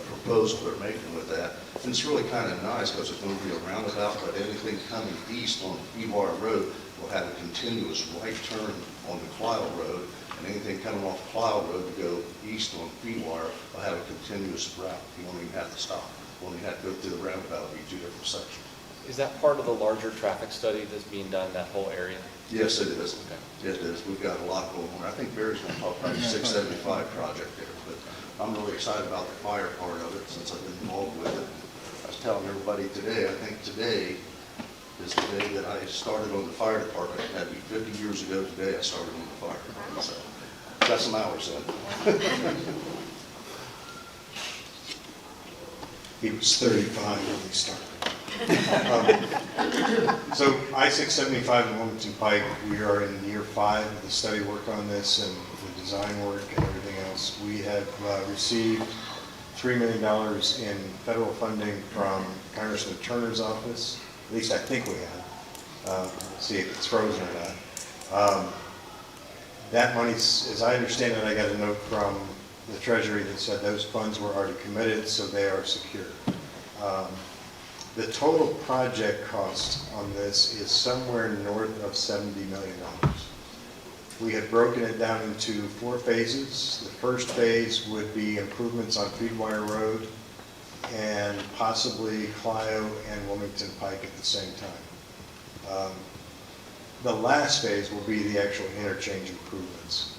proposal they're making with that. And it's really kind of nice because it's going to be a roundabout, but anything coming east on Beadwater Road will have a continuous right turn on the Clio Road, and anything coming off Clio Road to go east on Beadwater will have a continuous route. You won't even have to stop. You won't even have to go through the roundabout. It'll be two different sections. Is that part of the larger traffic study that's being done in that whole area? Yes, it is. Okay. It is. We've got a lot going on. I think Barry's going to talk about the 675 project there, but I'm really excited about the fire part of it since I've been involved with it. I was telling everybody today, I think today is the day that I started on the fire department. It had to be 50 years ago today I started on the fire department, so got some hours in. He was 35 when we started. So I-675 and Wilmington Pike, we are in year 5 of the study work on this and the design work and everything else. We have received $3 million in federal funding from Congressman Turner's office. At least I think we have. See if it's frozen or not. That money, as I understand it, I got a note from the Treasury that said those funds were already committed, so they are secure. The total project cost on this is somewhere north of $70 million. We have broken it down into 4 phases. The first phase would be improvements on Feedwire Road and possibly Clio and Wilmington Pike at the same time. The last phase will be the actual interchange improvements.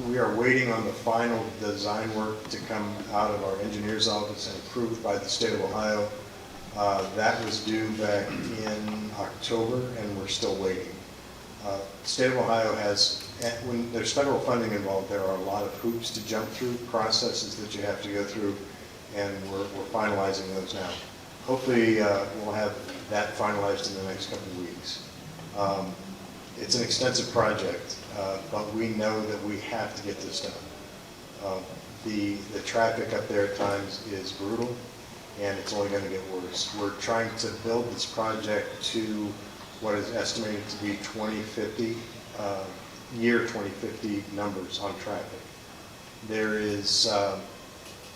We are waiting on the final design work to come out of our engineer's office and approved by the state of Ohio. That was due back in October, and we're still waiting. State of Ohio has, when there's federal funding involved, there are a lot of hoops to jump through, processes that you have to go through, and we're finalizing those now. Hopefully, we'll have that finalized in the next couple of weeks. It's an extensive project, but we know that we have to get this done. The traffic up there at times is brutal, and it's only going to get worse. We're trying to build this project to what is estimated to be 2050, year 2050 numbers on traffic. There is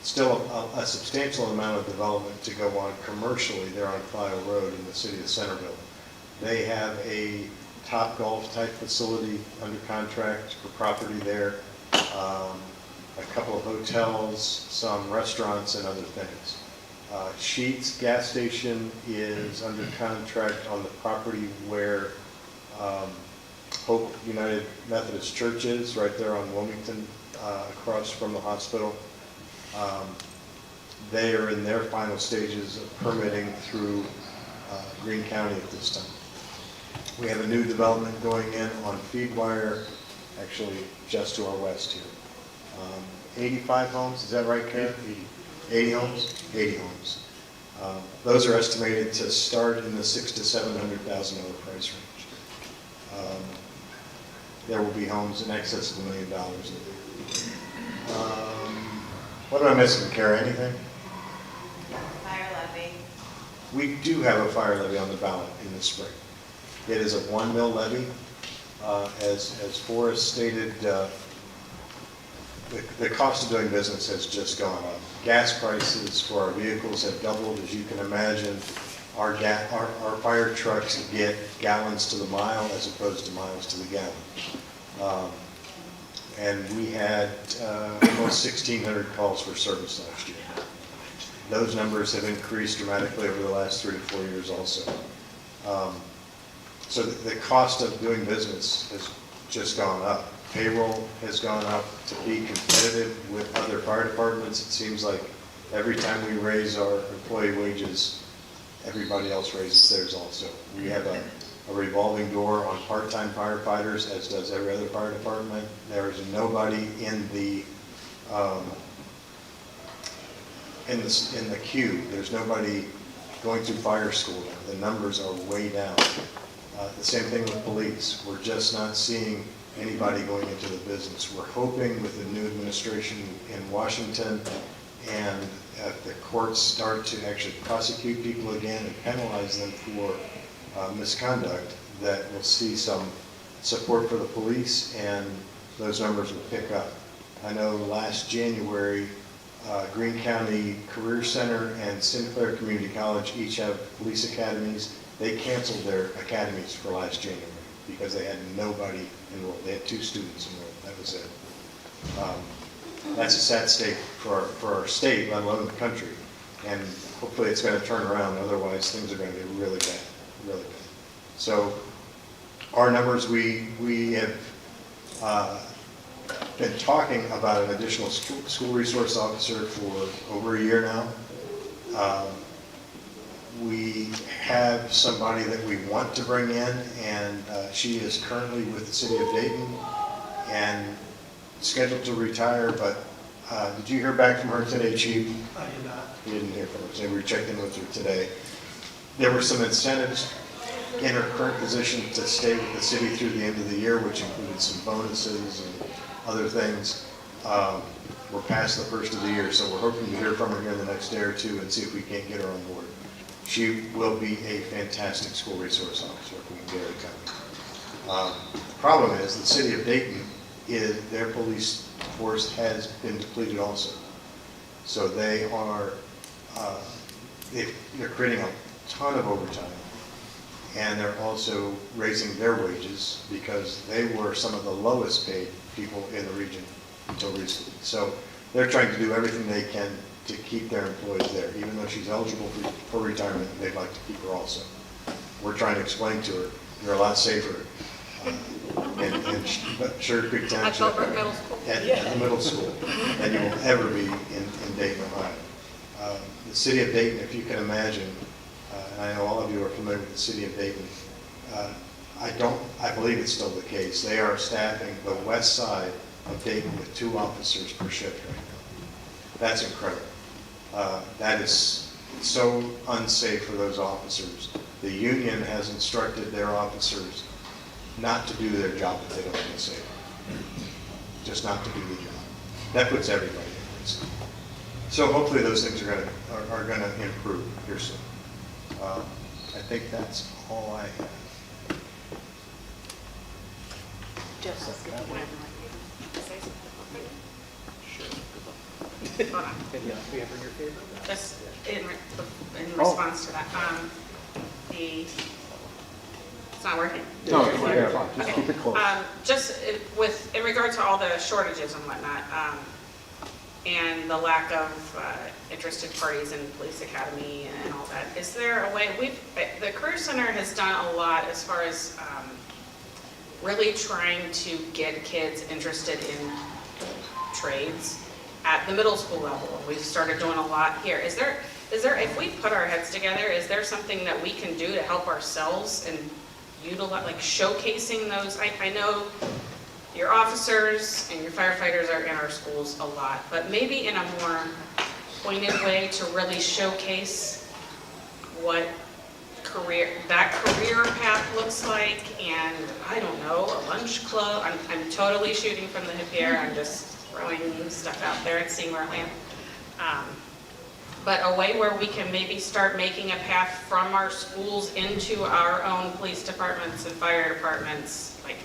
still a substantial amount of development to go on commercially there on Clio Road in the city of Centerville. They have a Top Golf type facility under contract for property there. a couple of hotels, some restaurants, and other things. Sheetz gas station is under contract on the property where Hope United Methodist Church is, right there on Wilmington, across from the hospital. They are in their final stages of permitting through Greene County at this time. We have a new development going in on Feedwire, actually just to our west here. 85 homes, is that right, Karen? 80 homes? 80 homes. Those are estimated to start in the $600,000 to $700,000 price range. There will be homes in excess of $1 million. What am I missing, Kara? Anything? Fire levy. We do have a fire levy on the ballot in the spring. It is a 1 mil levy. As Forrest stated, the cost of doing business has just gone up. Gas prices for our vehicles have doubled, as you can imagine. Our fire trucks get gallons to the mile as opposed to miles to the gallon. And we had almost 1,600 calls for service last year. Those numbers have increased dramatically over the last 3 to 4 years also. So the cost of doing business has just gone up. Payroll has gone up to be competitive with other fire departments. It seems like every time we raise our employee wages, everybody else raises theirs also. We have a revolving door on part-time firefighters, as does every other fire department. There is nobody in the queue. There's nobody going through fire school now. The numbers are way down. The same thing with police. We're just not seeing anybody going into the business. We're hoping with the new administration in Washington and the courts start to actually prosecute people again and penalize them for misconduct, that we'll see some support for the police and those numbers will pick up. I know last January, Greene County Career Center and Sinclair Community College each have police academies. They canceled their academies for last January because they had nobody enrolled. They had 2 students enrolled. That was it. That's a sad state for our state, let alone the country. And hopefully it's going to turn around. Otherwise, things are going to be really bad, really bad. So our numbers, we have been talking about an additional school resource officer for over a year now. We have somebody that we want to bring in, and she is currently with the city of Dayton and scheduled to retire, but did you hear back from her today, Chief? I did not. You didn't hear from her, so we checked in with her today. There were some incentives in her current position to stay with the city through the end of the year, which included some bonuses and other things. We're past the first of the year, so we're hoping to hear from her here in the next day or two and see if we can't get her on board. She will be a fantastic school resource officer if we can get her coming. The problem is the city of Dayton, their police force has been depleted also. So they're creating a ton of overtime, and they're also raising their wages because they were some of the lowest paid people in the region until recently. So they're trying to do everything they can to keep their employees there. Even though she's eligible for retirement, they'd like to keep her also. We're trying to explain to her, you're a lot safer in Sugarcreek Township At Bellbrook Middle School. At the middle school than you will ever be in Dayton, Ohio. The city of Dayton, if you can imagine, and I know all of you are familiar with the city of Dayton, I believe it's still the case. They are staffing the west side of Dayton with 2 officers per shift right now. That's incredible. That is so unsafe for those officers. The union has instructed their officers not to do their job if they don't feel safe. Just not to do the job. That puts everybody at risk. So hopefully those things are going to improve here soon. I think that's all I have. Joseph, did you want to say something? Hold on. Just in response to that, it's not working? No, it's fine. Just keep it close. Just in regard to all the shortages and whatnot, and the lack of interested parties in police academy and all that. Is there a way, the Career Center has done a lot as far as really trying to get kids interested in trades at the middle school level. We've started doing a lot here. Is there, if we put our heads together, is there something that we can do to help ourselves and utilize, like showcasing those? I know your officers and your firefighters are in our schools a lot, but maybe in a more pointed way to really showcase what that career path looks like, and I don't know, a lunch club. I'm totally shooting from the hip here. I'm just throwing stuff out there and seeing where I land. But a way where we can maybe start making a path from our schools into our own police departments and fire departments, like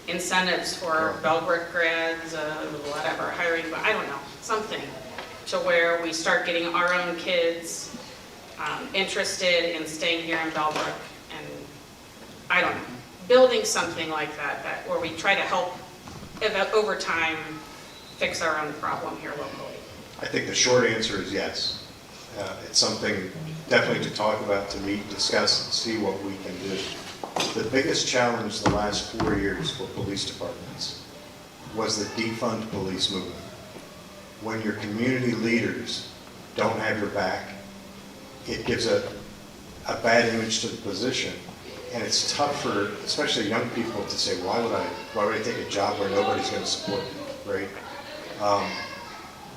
incentives for Bellbrook grads, whatever, hiring, but I don't know, something to where we start getting our own kids interested in staying here in Bellbrook, and I don't know, building something like that where we try to help over time fix our own problem here locally. I think the short answer is yes. It's something definitely to talk about, to meet, discuss, and see what we can do. The biggest challenge the last 4 years for police departments was the defund police movement. When your community leaders don't have your back, it gives a bad image to the position, and it's tough for especially young people to say, why would I take a job where nobody's going to support me, right?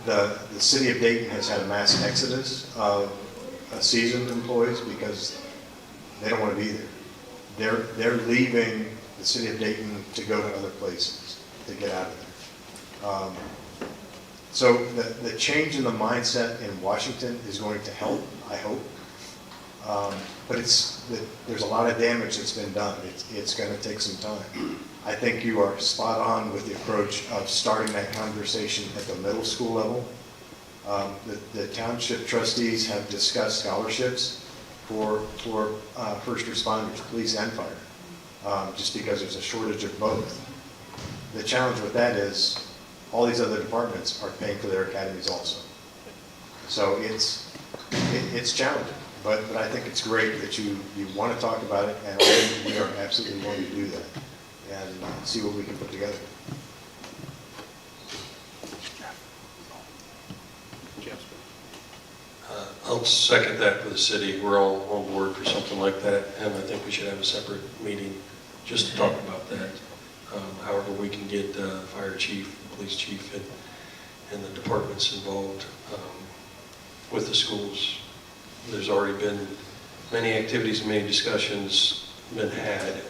The city of Dayton has had a mass exodus of seasoned employees because they don't want to be there. They're leaving the city of Dayton to go to other places to get out of there. So the change in the mindset in Washington is going to help, I hope. But there's a lot of damage that's been done. It's going to take some time. I think you are spot on with the approach of starting that conversation at the middle school level. The township trustees have discussed scholarships for first responders, police and fire, just because there's a shortage of both. The challenge with that is all these other departments are paying for their academies also. So it's challenging, but I think it's great that you want to talk about it, and we are absolutely willing to do that and see what we can put together. I'll second that for the city. We're all on board for something like that, and I think we should have a separate meeting just to talk about that. However, we can get fire chief, police chief, and the departments involved with the schools. There's already been many activities, many discussions been had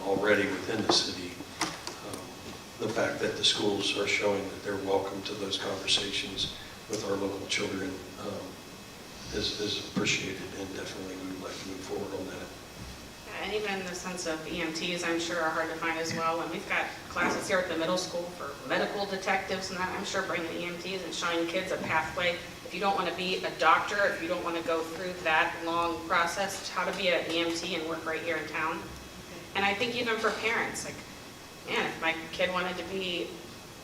already within the city. The fact that the schools are showing that they're welcome to those conversations with our local children is appreciated, and definitely we would like to move forward on that. And even the sense of EMTs, I'm sure, are hard to find as well. And we've got classes here at the middle school for medical detectives, and that, I'm sure, bringing EMTs and showing kids a pathway. If you don't want to be a doctor, if you don't want to go through that long process, how to be an EMT and work right here in town. And I think even for parents, like, man, if my kid wanted to be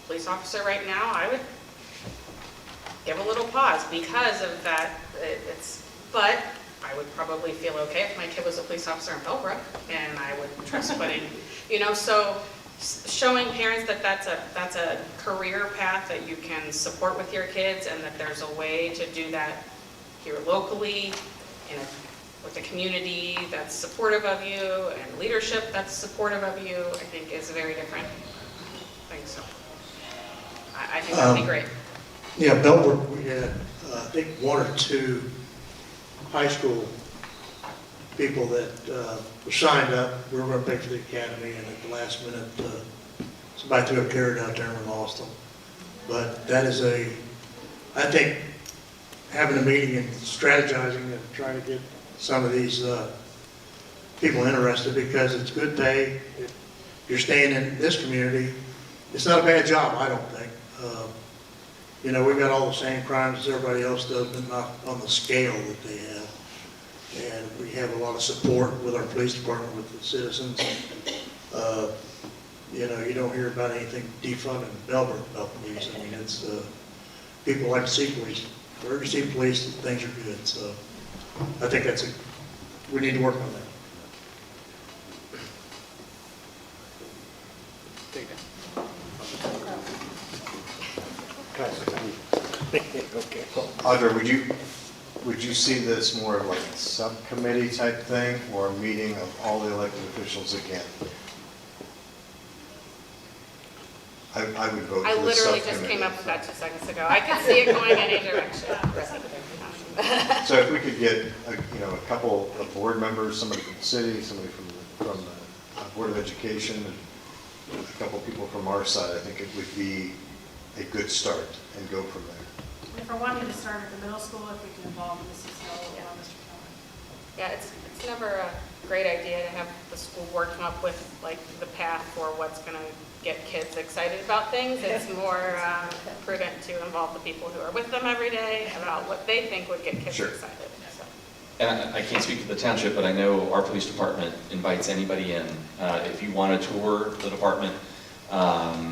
a police officer right now, I would give a little pause because of that. But I would probably feel okay if my kid was a police officer in Bellbrook, and I would trust putting, so showing parents that that's a career path that you can support with your kids, and that there's a way to do that here locally, with a community that's supportive of you, and leadership that's supportive of you, I think is a very different thing. So I think that'd be great. Yeah, Bellbrook, we had, I think, 1 or 2 high school people that were signed up. We were going to pay for the academy, and at the last minute, somebody threw a carrot out there and we lost them. But that is I think, having a meeting and strategizing and trying to get some of these people interested, because it's good pay. If you're staying in this community, it's not a bad job, I don't think. We've got all the same crimes as everybody else does, but not on the scale that they have. And we have a lot of support with our police department, with the citizens. You don't hear about anything defunding Bellbrook news. I mean, it's people like to see police. Wherever you see police, things are good, so I think we need to work on that. Audra, would you see this more of like a subcommittee type thing or a meeting of all the elected officials again? I would vote I for the literally just subcommittee. came up with that 2 seconds ago. I could see it going any direction. So if we could get, a couple of board members, somebody from the city, somebody from the Board of Education, and a couple people from our side, I think it would be a good start and go from there. If we're wanting to start at the middle school, if we can involve Mrs. Hill or Mr. Keller. Yeah, it's never a great idea to have the school board come up with like the path for what's going to get kids excited about things. It's more prudent to involve the people who are with them every day about what they think would get kids excited. So. And I can't speak for the township, but I know our police department invites anybody in. If you want to tour the department,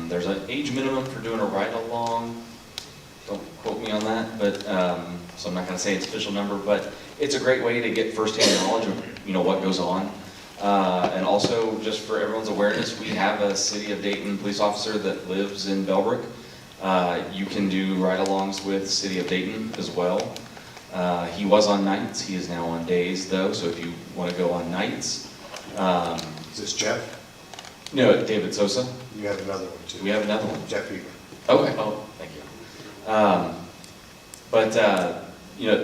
there's an age minimum for doing a ride-along. Don't quote me on that, but so I'm not going to say its official number, but it's a great way to get first-hand knowledge of what goes on. And also, just for everyone's awareness, we have a City of Dayton police officer that lives in Bellbrook. You can do ride-alongs with City of Dayton as well. He was on nights. He is now on days, though, so if you want to go on nights. Is this Jeff? No, David Sosa. You have another one, too. We have another one. Jeff Eager. Okay. Oh, thank you.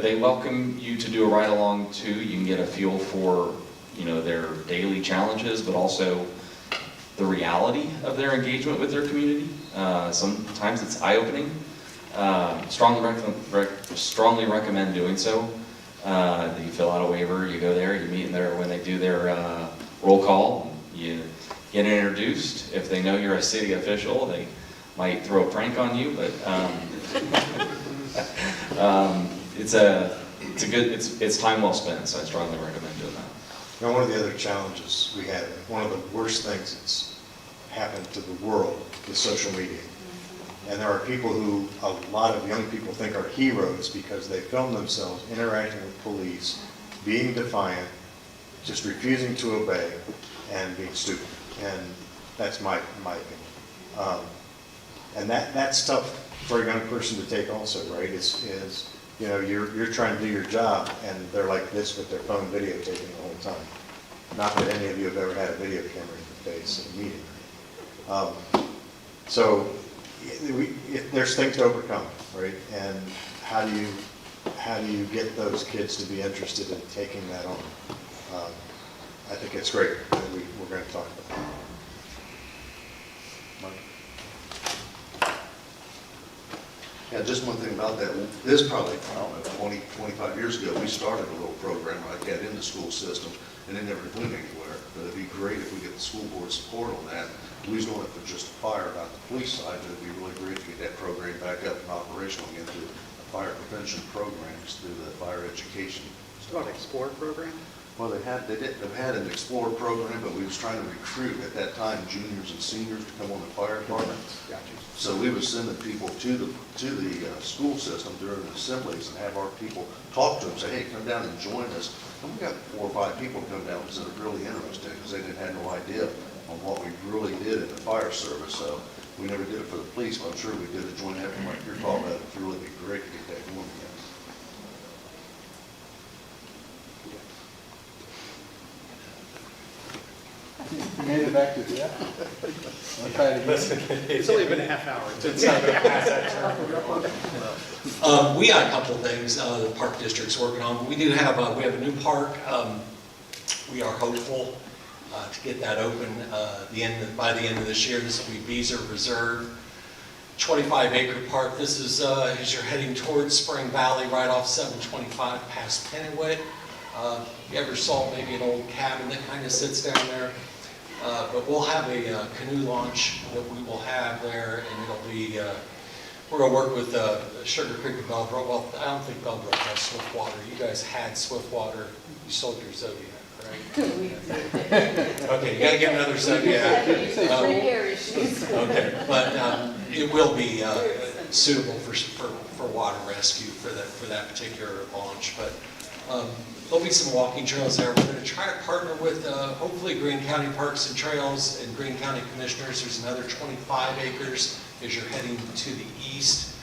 They welcome you to do a ride-along, too. You can get a feel for their daily challenges, but also the reality of their engagement with their community. Sometimes it's eye-opening. Strongly recommend doing so. You fill out a waiver, you go there, you meet in there when they do their roll call, you get introduced. If they know you're a city official, they might throw a prank on you, but it's time well spent, so I strongly recommend doing that. Now, one of the other challenges we have, one of the worst things that's happened to the world is social media. And there are people who a lot of young people think are heroes because they film themselves interacting with police, being defiant, just refusing to obey, and being stupid. And that's my opinion. And that's tough for a young person to take also, right? You're trying to do your job, and they're like this with their phone videotaping the whole time. Not that any of you have ever had a video camera in the face in a meeting. There's things to overcome, right? And how do you get those kids to be interested in taking that on? I think it's great that we're going to talk about that. Yeah, just one thing about that. This probably, I don't know, 20, 25 years ago, we started a little program like that in the school system, and it never went anywhere. But it'd be great if we get the school board support on that. We was doing it for just fire, not the police side, but it'd be really great to get that program back up and operational again through the fire prevention programs, through the fire education. It's called an Explore program? Well, they've had an Explore program, but we was trying to recruit at that time juniors and seniors to come on the fire department. Gotcha. So we were sending people to the school system during the assemblies and have our people talk to them, say, hey, come down and join us. And we got 4 or 5 people come down because they're really interested because they didn't have no idea on what we really did in the fire service. So we never did it for the police, but I'm sure we did a joint effort like you're talking about. It'd really be great to get that going again. You made it back to the I'll try it again. It's only been a half hour. We got a couple of things the park district's working on. We do have we have a new park. We are hopeful to get that open by the end of this year. This will be Beezer Reserve, 25-acre park. This is as you're heading towards Spring Valley, right off 725 past Pennywit. You ever saw maybe an old cabin that kind of sits down there? But we'll have a canoe launch that we will have there, and it'll be, we're going to work with Sugarcreek and Bellbrook. Well, I don't think Bellbrook has Swiftwater. You guys had Swiftwater. You sold your Zodiac, right? Okay, you got to get another Zodiac. Okay, but it will be suitable for water rescue for that particular launch. But there'll be some walking trails there. We're going to try to partner with hopefully Greene County Parks and Trails and Greene County Commissioners. There's another 25 acres as you're heading to the east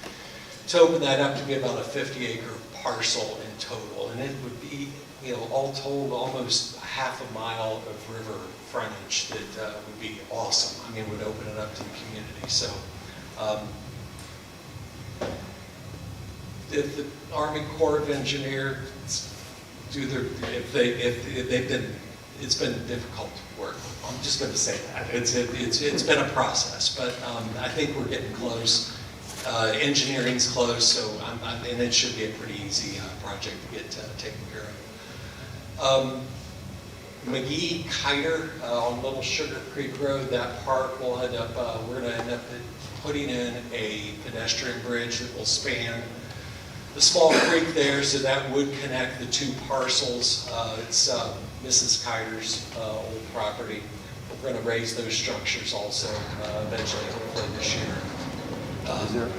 to open that up to be about a 50-acre parcel in total. And it would be, you know, all told, almost half a mile of river frontage that would be awesome. I mean, would open it up to the community. So if the Army Corps of Engineers do their, if they've been, it's been difficult work. I'm just going to say that. It's been a process, but I think we're getting close. Engineering's close, so and it should be a pretty easy project to get taken care of. McGee Kiter on Little Sugar Creek Road, that park will end up, we're going to end up putting in a pedestrian bridge that will span the small creek there, so that would connect the two parcels. It's Mrs. Kiter's old property. We're going to raise those structures also eventually, hopefully this year. Is there,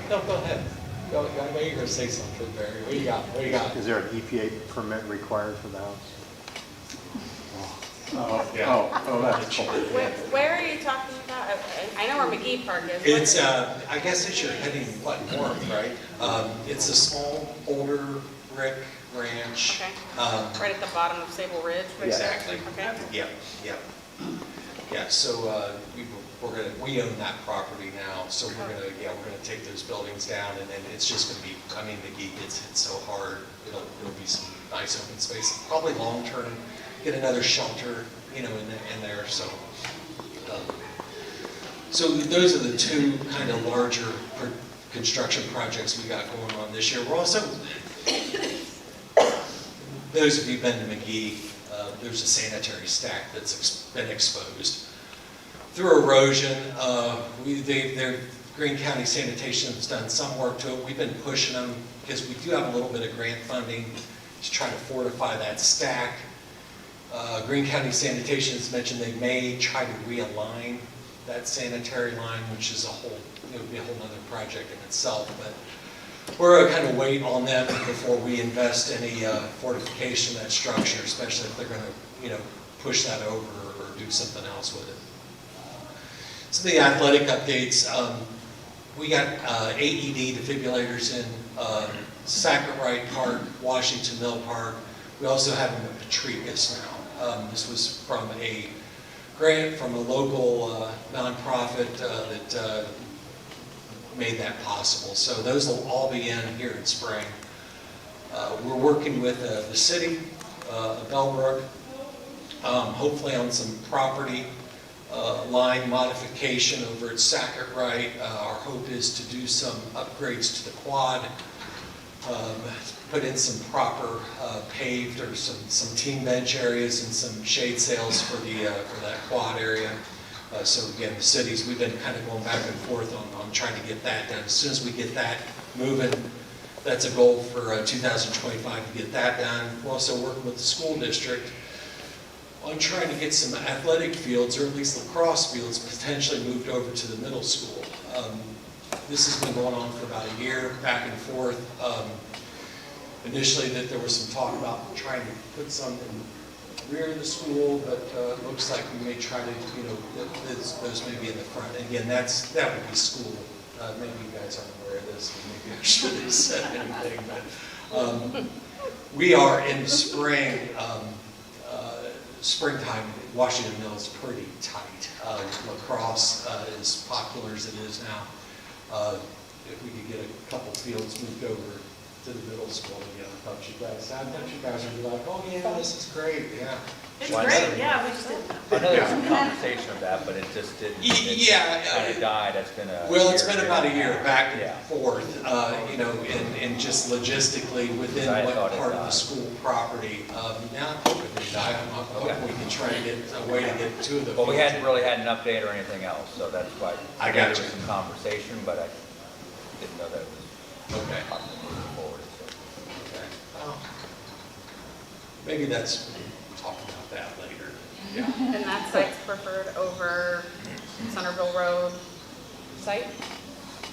No, go ahead. I know you're going to say something, Barry. What do you got? What do you got? is there an EPA permit required for the house? Oh, that's cool. Where are you talking about? I know where McGee Park is. It's, I guess as you're heading, north, right? It's a small, older brick ranch. Okay. Right at the bottom of Sable Ridge? Exactly. Okay. Yep. Yeah, so we own that property now, so we're gonna take those buildings down, and then it's just gonna be, I mean, McGee gets hit so hard, it'll be some nice open space, probably long-term, get another shelter, you know, in there, so. So those are the two kind of larger construction projects we got going on this year. We're also, those of you who've been to McGee, there's a sanitary stack that's been exposed. Through erosion, Greene County Sanitation has done some work to it. We've been pushing them because we do have a little bit of grant funding to try to fortify that stack. Greene County Sanitation has mentioned they may try to realign that sanitary line, which is it would be a whole other project in itself, but we're kind of wait on them before we invest any fortification of that structure, especially if they're going to, you know, push that over or do something else with it. So the athletic updates, we got AED defibrillators in Sackett-Wright Park, Washington Mill Park. We also have them at Patricus now. This was from a grant from a local nonprofit that made that possible. So those will all be in here in spring. We're working with the city of Bellbrook, hopefully on some property line modification over at Sackett-Wright. Our hope is to do some upgrades to the quad, put in some proper paved or some team bench areas and some shade sails for that quad area. So again, the cities, we've been kind of going back and forth on trying to get that done. As soon as we get that moving, that's a goal for 2025 to get that done. We're also working with the school district on trying to get some athletic fields, or at least lacrosse fields, potentially moved over to the middle school. This has been going on for about a year, back and forth. Initially, that there was some talk about trying to put some in the rear of the school, but it looks like we may try to, you know, those may be in the front. And again, that would be school. Maybe you guys aren't aware of this, and maybe I shouldn't have said anything, but we are in the spring. Springtime, Washington Mill is pretty tight. Lacrosse as popular as it is now. If we could get a couple fields moved over to the middle school, I thought you guys would be like, oh yeah, this is great, yeah. It's great, yeah, we just didn't know. I know there's some conversation of that, but it just didn't. It kind of died. It's been a well, it's been about a year back and forth, you know, and just logistically within what part of the school property. Now I'm hoping they die. I'm hoping we can try to get a way to get to the. Well, we hadn't really had an update or anything else, so that's why I got there you. was some conversation, but I didn't know that it was okay. Moving forward. So. Okay. Well, maybe that's. Talk about that later. Yeah. And that site's preferred over Centerville Road site?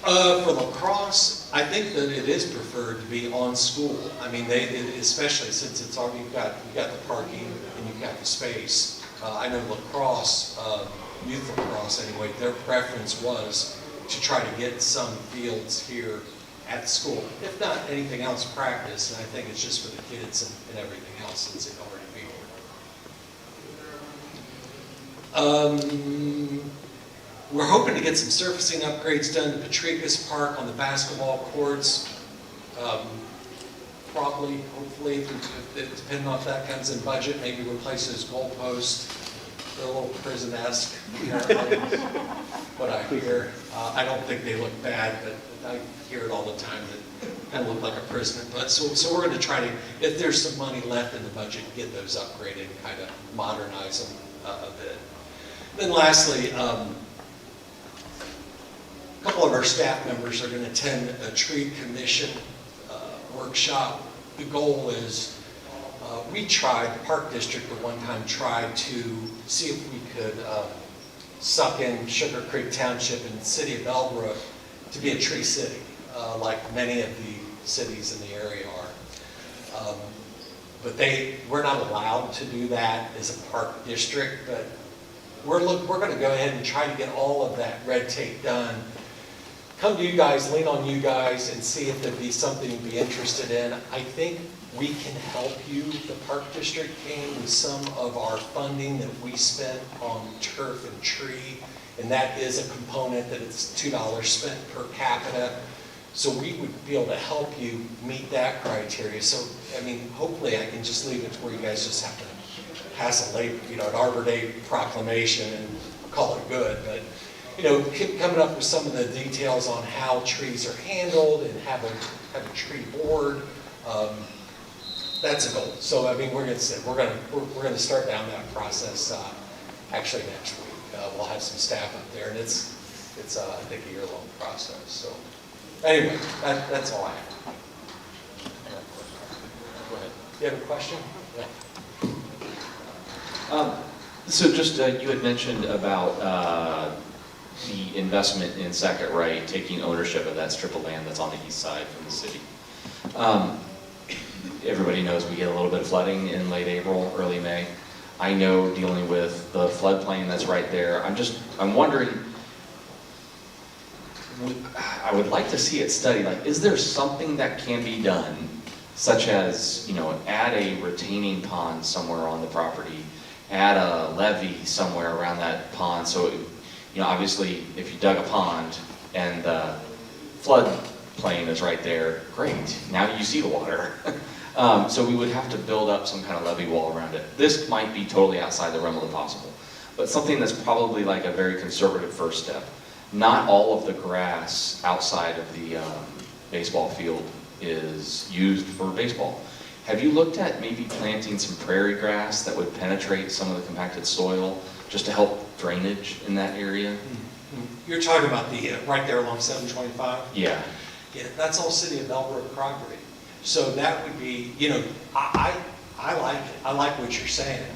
For lacrosse, I think that it is preferred to be on school. I mean, especially since it's already, you've got the parking and you've got the space. I know lacrosse, youth lacrosse anyway, their preference was to try to get some fields here at school. If not anything else, practice, and I think it's just for the kids and everything else since it already be here. We're hoping to get some surfacing upgrades done to Patricus Park on the basketball courts. Probably, hopefully, depending on if that comes in budget, maybe replace those goalposts. They're a little prison-esque, what I hear. I don't think they look bad, but I hear it all the time that kind of look like a prison. But so we're going to try to, if there's some money left in the budget, get those upgraded and kind of modernize them a bit. Then lastly, a couple of our staff members are going to attend a tree commission workshop. The goal is, we tried, the Park District at one time tried to see if we could suck in Sugar Creek Township and the city of Bellbrook to be a tree city, like many of the cities in the area are. But we're not allowed to do that as a park district, but we're going to go ahead and try to get all of that red tape done. Come to you guys, lean on you guys, and see if there'd be something you'd be interested in. I think we can help you, the Park District can, with some of our funding that we spent on turf and tree, and that is a component that it's $2 spent per capita. So we would be able to help you meet that criteria. So, I mean, hopefully I can just leave it to where you guys just have to pass an Arbor Day proclamation and call it good. But coming up with some of the details on how trees are handled and have a tree board, that's a goal. So I mean, we're going to start down that process actually next week. We'll have some staff up there, and it's I think a year-long process. So anyway, that's all I have. Go ahead. You have a question? Yeah. So just you had mentioned about the investment in Sackett Wright, taking ownership of that strip of land that's on the east side from the city. Everybody knows we get a little bit of flooding in late April, early May. I know dealing with the floodplain that's right there. I'm wondering, I would like to see it studied. Like, is there something that can be done, such as, add a retaining pond somewhere on the property, add a levee somewhere around that pond, so obviously, if you dug a pond and the floodplain is right there, great. Now you see the water. So we would have to build up some kind of levee wall around it. This might be totally outside the realm of the possible, but something that's probably like a very conservative first step. Not all of the grass outside of the baseball field is used for baseball. Have you looked at maybe planting some prairie grass that would penetrate some of the compacted soil just to help drainage in that area? You're talking about the right there along 725? Yeah. Yeah, that's all city of Bellbrook property. So that would be, I like it. I like what you're saying,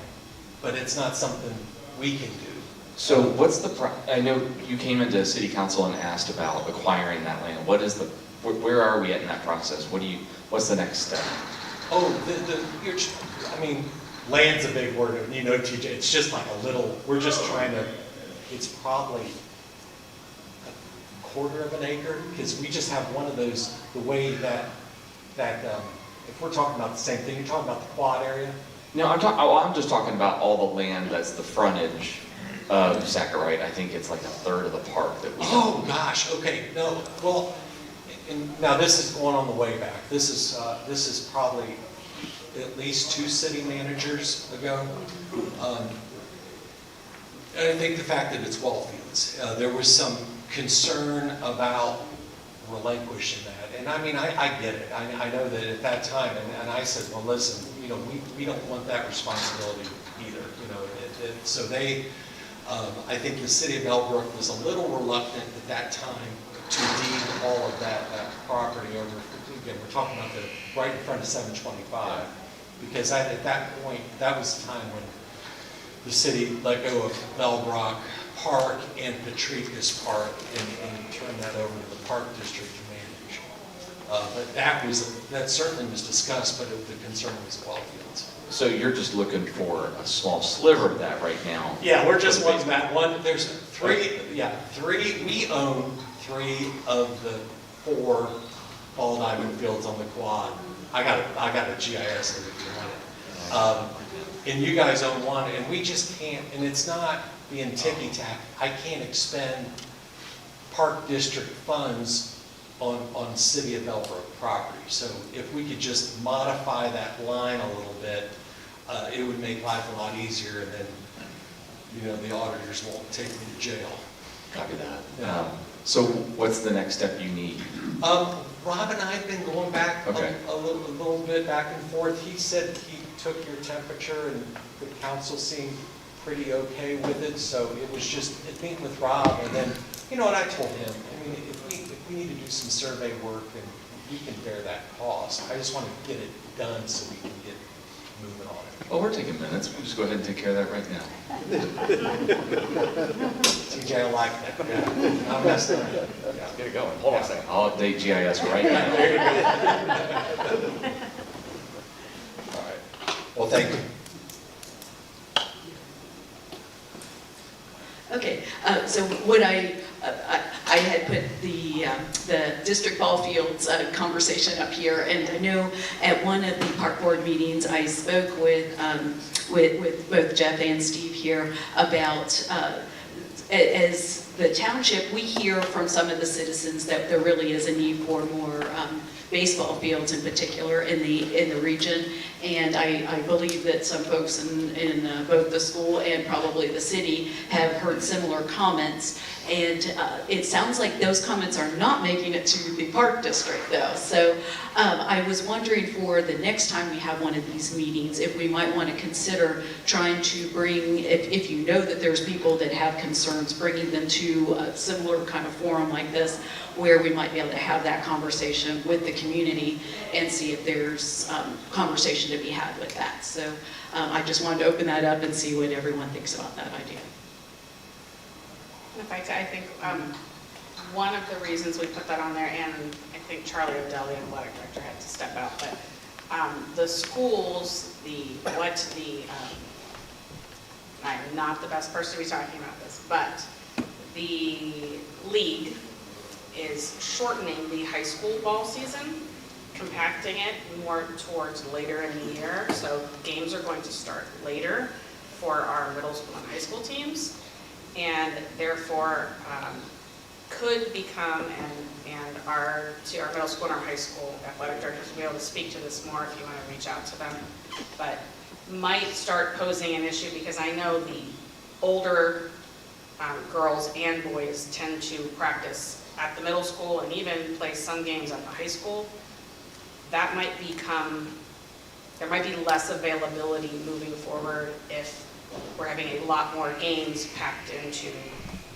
but it's not something we can do. So what's I know you came into city council and asked about acquiring that land. Where are we at in that process? What's the next step? Oh, land's a big word, TJ, it's just like we're just trying to, it's probably a quarter of an acre, because we just have one of those, the way that if we're talking about the same thing, you're talking about the quad area? No, I'm just talking about all the land that's the frontage of Sackett Wright. I think it's like a third of the park that we have. Oh, gosh, okay, no, well, now this is going on the way back. This is probably at least 2 city managers ago. And I think the fact that it's well fields, there was some concern about relinquishing that. And I mean, I get it. I know that at that time, and I said, well, listen, we don't want that responsibility either. So I think the city of Bellbrook was a little reluctant at that time to deed all of that property over. Again, we're talking about right in front of 725, because at that point, that was the time when the city let go of Bellbrook Park and Patricus Park and turn that over to the Park District to manage. But that certainly was discussed, but the concern was ball fields. So you're just looking for a small sliver of that right now? Yeah, we're just wanting that one. There's three, we own 3 of the 4 ball diamond fields on the quad. I got a GIS of it if you want it. And you guys own 1, and we just can't, and it's not being ticky-tack. I can't expend Park District funds on City of Bellbrook property. So if we could just modify that line a little bit, it would make life a lot easier, and then, you know, the auditors won't take me to jail. Copy that. Yeah. So what's the next step you need? Rob and I have been going back Okay. a little bit back and forth. He said he took your temperature and the council seemed pretty okay with it, so it was just meeting with Rob, and then, you know what I told him, I mean, if we need to do some survey work, and we can bear that cost. I just want to get it done so we can get moving on it. Well, we're taking minutes. We'll just go ahead and take care of that right now. TJ, I like that. Yeah. I'm messing with it. Yeah, get it going. Hold on a second. I'll update GIS right now. There you go. All right. Well, thank you. Okay, so what I had put the district ball fields conversation up here, and I know at one of the park board meetings, I spoke with both Jeff and Steve here about, as the township, we hear from some of the citizens that there really is a need for more baseball fields in particular in the region, and I believe that some folks in both the school and probably the city have heard similar comments, and it sounds like those comments are not making it to the park district though. So I was wondering for the next time we have one of these meetings, if we might want to consider trying to bring, if you know that there's people that have concerns, bringing them to a similar kind of forum like this, where we might be able to have that conversation with the community and see if there's conversation to be had with that. So I just wanted to open that up and see what everyone thinks about that idea. In fact, I think one of the reasons we put that on there, and I think Charlie O'Delly, the athletic director, had to step out, but the schools, I'm not the best person to be talking about this, but the league is shortening the high school ball season, compacting it more towards later in the year. So games are going to start later for our middle school and high school teams, and therefore could become, and our middle school and our high school athletic directors will be able to speak to this more if you want to reach out to them, but might start posing an issue, because I know the older girls and boys tend to practice at the middle school and even play some games at the high school. That might become, there might be less availability moving forward if we're having a lot more games packed into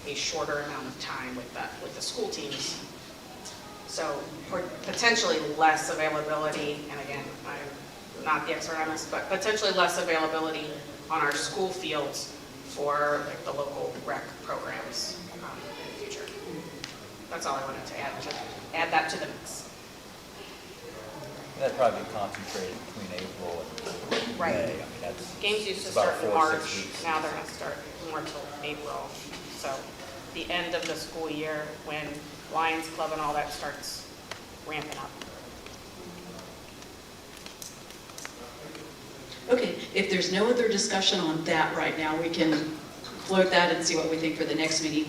a shorter amount of time with the school teams. So potentially less availability, and again, I'm not the expert on this, but potentially less availability on our school fields for like the local rec programs in the future. That's all I wanted to add that to the mix. That'd probably be concentrated between April and Right. May. I mean, that's Games used to about start in 4 to 6 March, weeks. now they're going to start more till April. So the end of the school year, when Lions Club and all that starts ramping up. Okay, if there's no other discussion on that right now, we can float that and see what we think for the next meeting.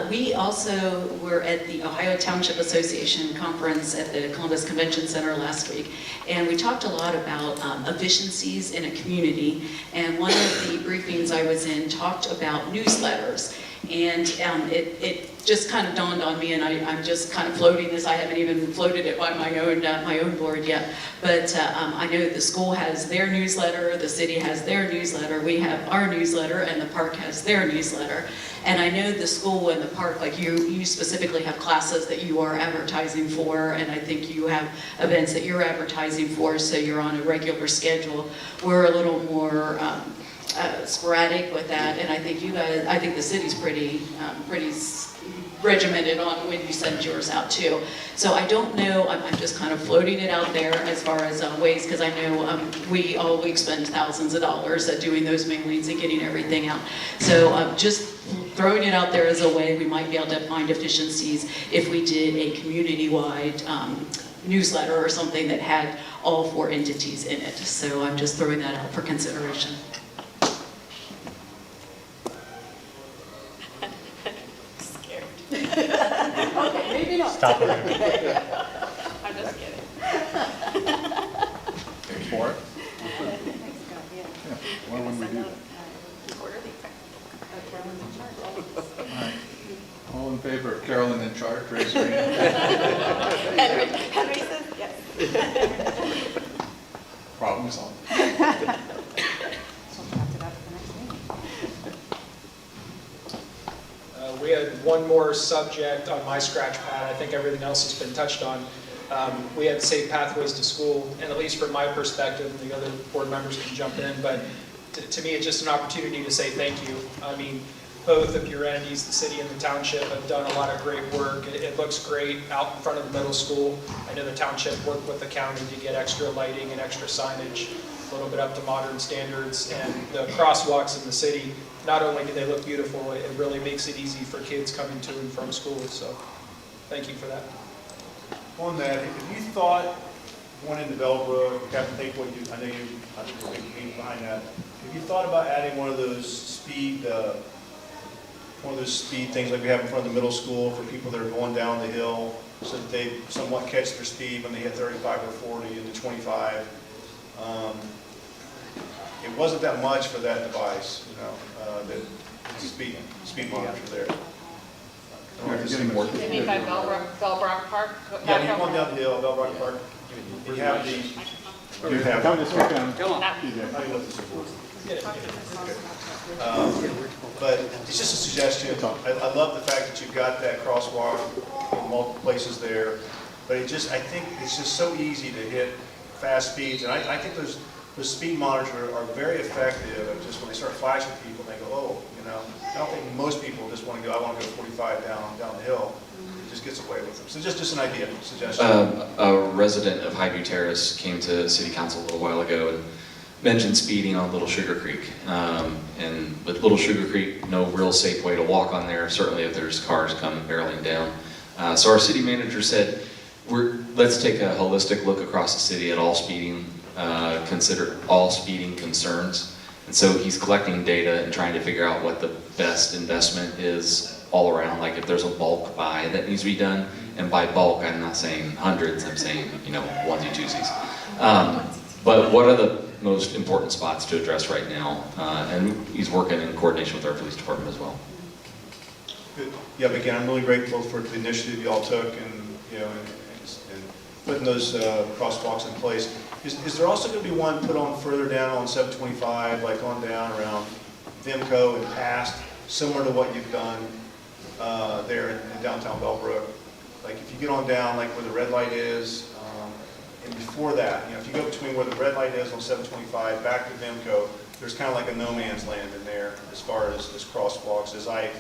We also were at the Ohio Township Association conference at the Columbus Convention Center last week, and we talked a lot about efficiencies in a community, and one of the briefings I was in talked about newsletters. And it just kind of dawned on me, and I'm just kind of floating this. I haven't even floated it by my own board yet. But I know the school has their newsletter, the city has their newsletter, we have our newsletter, and the park has their newsletter. And I know the school and the park, like you specifically have classes that you are advertising for, and I think you have events that you're advertising for, so you're on a regular schedule. We're a little more sporadic with that, and I think I think the city's pretty regimented on when you send yours out too. So I don't know, I'm just kind of floating it out there as far as ways, because I know we all week spend thousands of dollars at doing those mailings and getting everything out. So just throwing it out there as a way we might be able to find efficiencies if we did a community-wide newsletter or something that had all 4 entities in it. So I'm just throwing that out for consideration. Okay, maybe not. Stop it. I'm just kidding. For it? Why wouldn't we do that? All right. All in favor of Carolyn in charge, raise your hand. Henry says yes. Problem solved. We had one more subject on my scratch pad. I think everything else has been touched on. We had Safe Pathways to School, and at least from my perspective, and the other board members can jump in, but to me, it's just an opportunity to say thank you. I mean, both of your entities, the city and the township, have done a lot of great work. It looks great out in front of the middle school. I know the township worked with the county to get extra lighting and extra signage, a little bit up to modern standards, and the crosswalks in the city, not only do they look beautiful, it really makes it easy for kids coming to and from school, so thank you for that. On that, if you thought going into Bellbrook, Captain Takeaway, I know I think you're thinking behind that. If you thought about adding one of those speed things like we have in front of the middle school for people that are going down the hill, so that they somewhat catch their speed when they hit 35 or 40 into 25. It wasn't that much for that device, you know, the speed monitor there. You mean by Bellbrook Park? Yeah, you're going down the hill, Bellbrook Park. You have the. You have. Come this way, come. But it's just a suggestion. I love the fact that you've got that crosswalk in multiple places there. But I think it's just so easy to hit fast speeds. And I think those speed monitors are very effective. Just when they start flashing people, they go, oh, you know. I don't think most people just want to go, I want to go 45 down the hill. It just gets away with them. So just an idea, suggestion. A resident of Highview Terrace came to City Council a little while ago and mentioned speeding on Little Sugar Creek. And with Little Sugar Creek, no real safe way to walk on there, certainly if there's cars coming barreling down. So our city manager said, let's take a holistic look across the city at all speeding, consider all speeding concerns. And so he's collecting data and trying to figure out what the best investment is all around, like if there's a bulk buy that needs to be done. And by bulk, I'm not saying hundreds, I'm saying, you know, onesie, twosies. But what are the most important spots to address right now? And he's working in coordination with our police department as well. Good. Yeah, but again, I'm really grateful for the initiative you all took and, you know, and putting those crosswalks in place. Is there also going to be one put on further down on 725, like on down around Vimco and past, similar to what you've done there in downtown Bellbrook? Like if you get on down, like where the red light is, and before that, you know, if you go between where the red light is on 725 back to Vimco, there's kind of like a no man's land in there as far as crosswalks, as I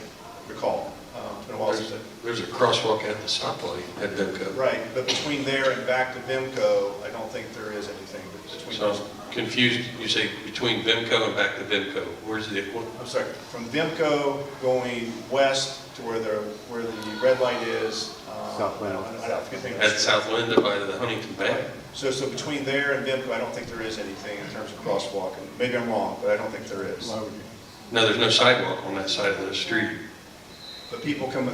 recall. It's been a while since There's a crosswalk at the stoplight at Vimco. Right, but between there and back to Vimco, I don't think there is anything. Between so confused, you say between Vimco and back to Vimco. Where's the? I'm sorry, from Vimco going west to where the red light is. South Linda. At South Linda by the Huntington Bank. Right. So between there and Vimco, I don't think there is anything in terms of crosswalk. And maybe I'm wrong, but I don't think there is. Why would you? No, there's no sidewalk on that side of the street. But people come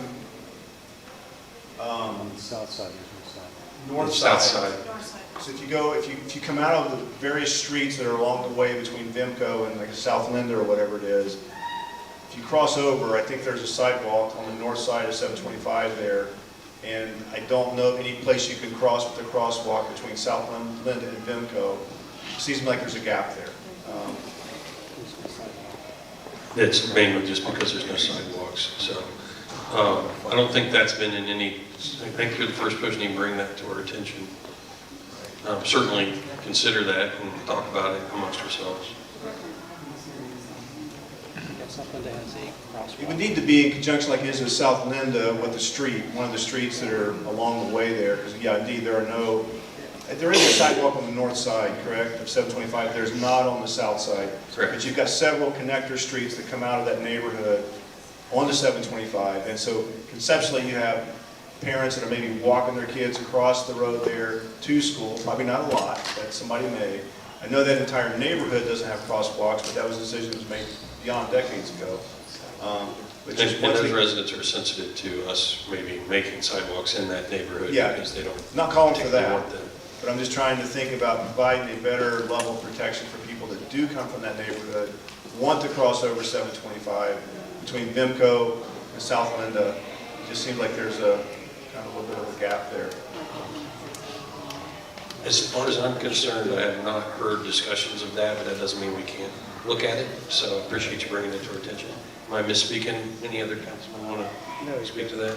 On the south side, there's no side. north South side. side. So if you come out of the various streets that are along the way between Vimco and like South Linda or whatever it is, if you cross over, I think there's a sidewalk on the north side of 725 there. And I don't know of any place you can cross with a crosswalk between South Linda and Vimco. It seems like there's a gap there. It's mainly just because there's no sidewalks. So I don't think that's been in any, I think you're the first person to bring that to our attention. Certainly consider that and talk about it amongst ourselves. Something that has a crosswalk. It would need to be in conjunction like it is with South Linda with the street, one of the streets that are along the way there. Because, yeah, indeed, there is a sidewalk on the north side, correct, of 725. There's not on the south side. Correct. But you've got several connector streets that come out of that neighborhood onto 725. And so conceptually, you have parents that are maybe walking their kids across the road there to school, probably not a lot, but somebody may. I know that entire neighborhood doesn't have crosswalks, but that was a decision that was made beyond decades ago. But just And one those thing- residents are sensitive to us maybe making sidewalks in that neighborhood Yeah. because they don't. Not calling for particularly that, want them. but I'm just trying to think about providing a better level of protection for people that do come from that neighborhood, want to cross over 725 between Vimco and South Linda. It just seems like there's a kind of a little bit of a gap there. As far as I'm concerned, I have not heard discussions of that, but that doesn't mean we can't look at it. So I appreciate you bringing it to our attention. Am I misspeaking? Any other councilman want to speak to that?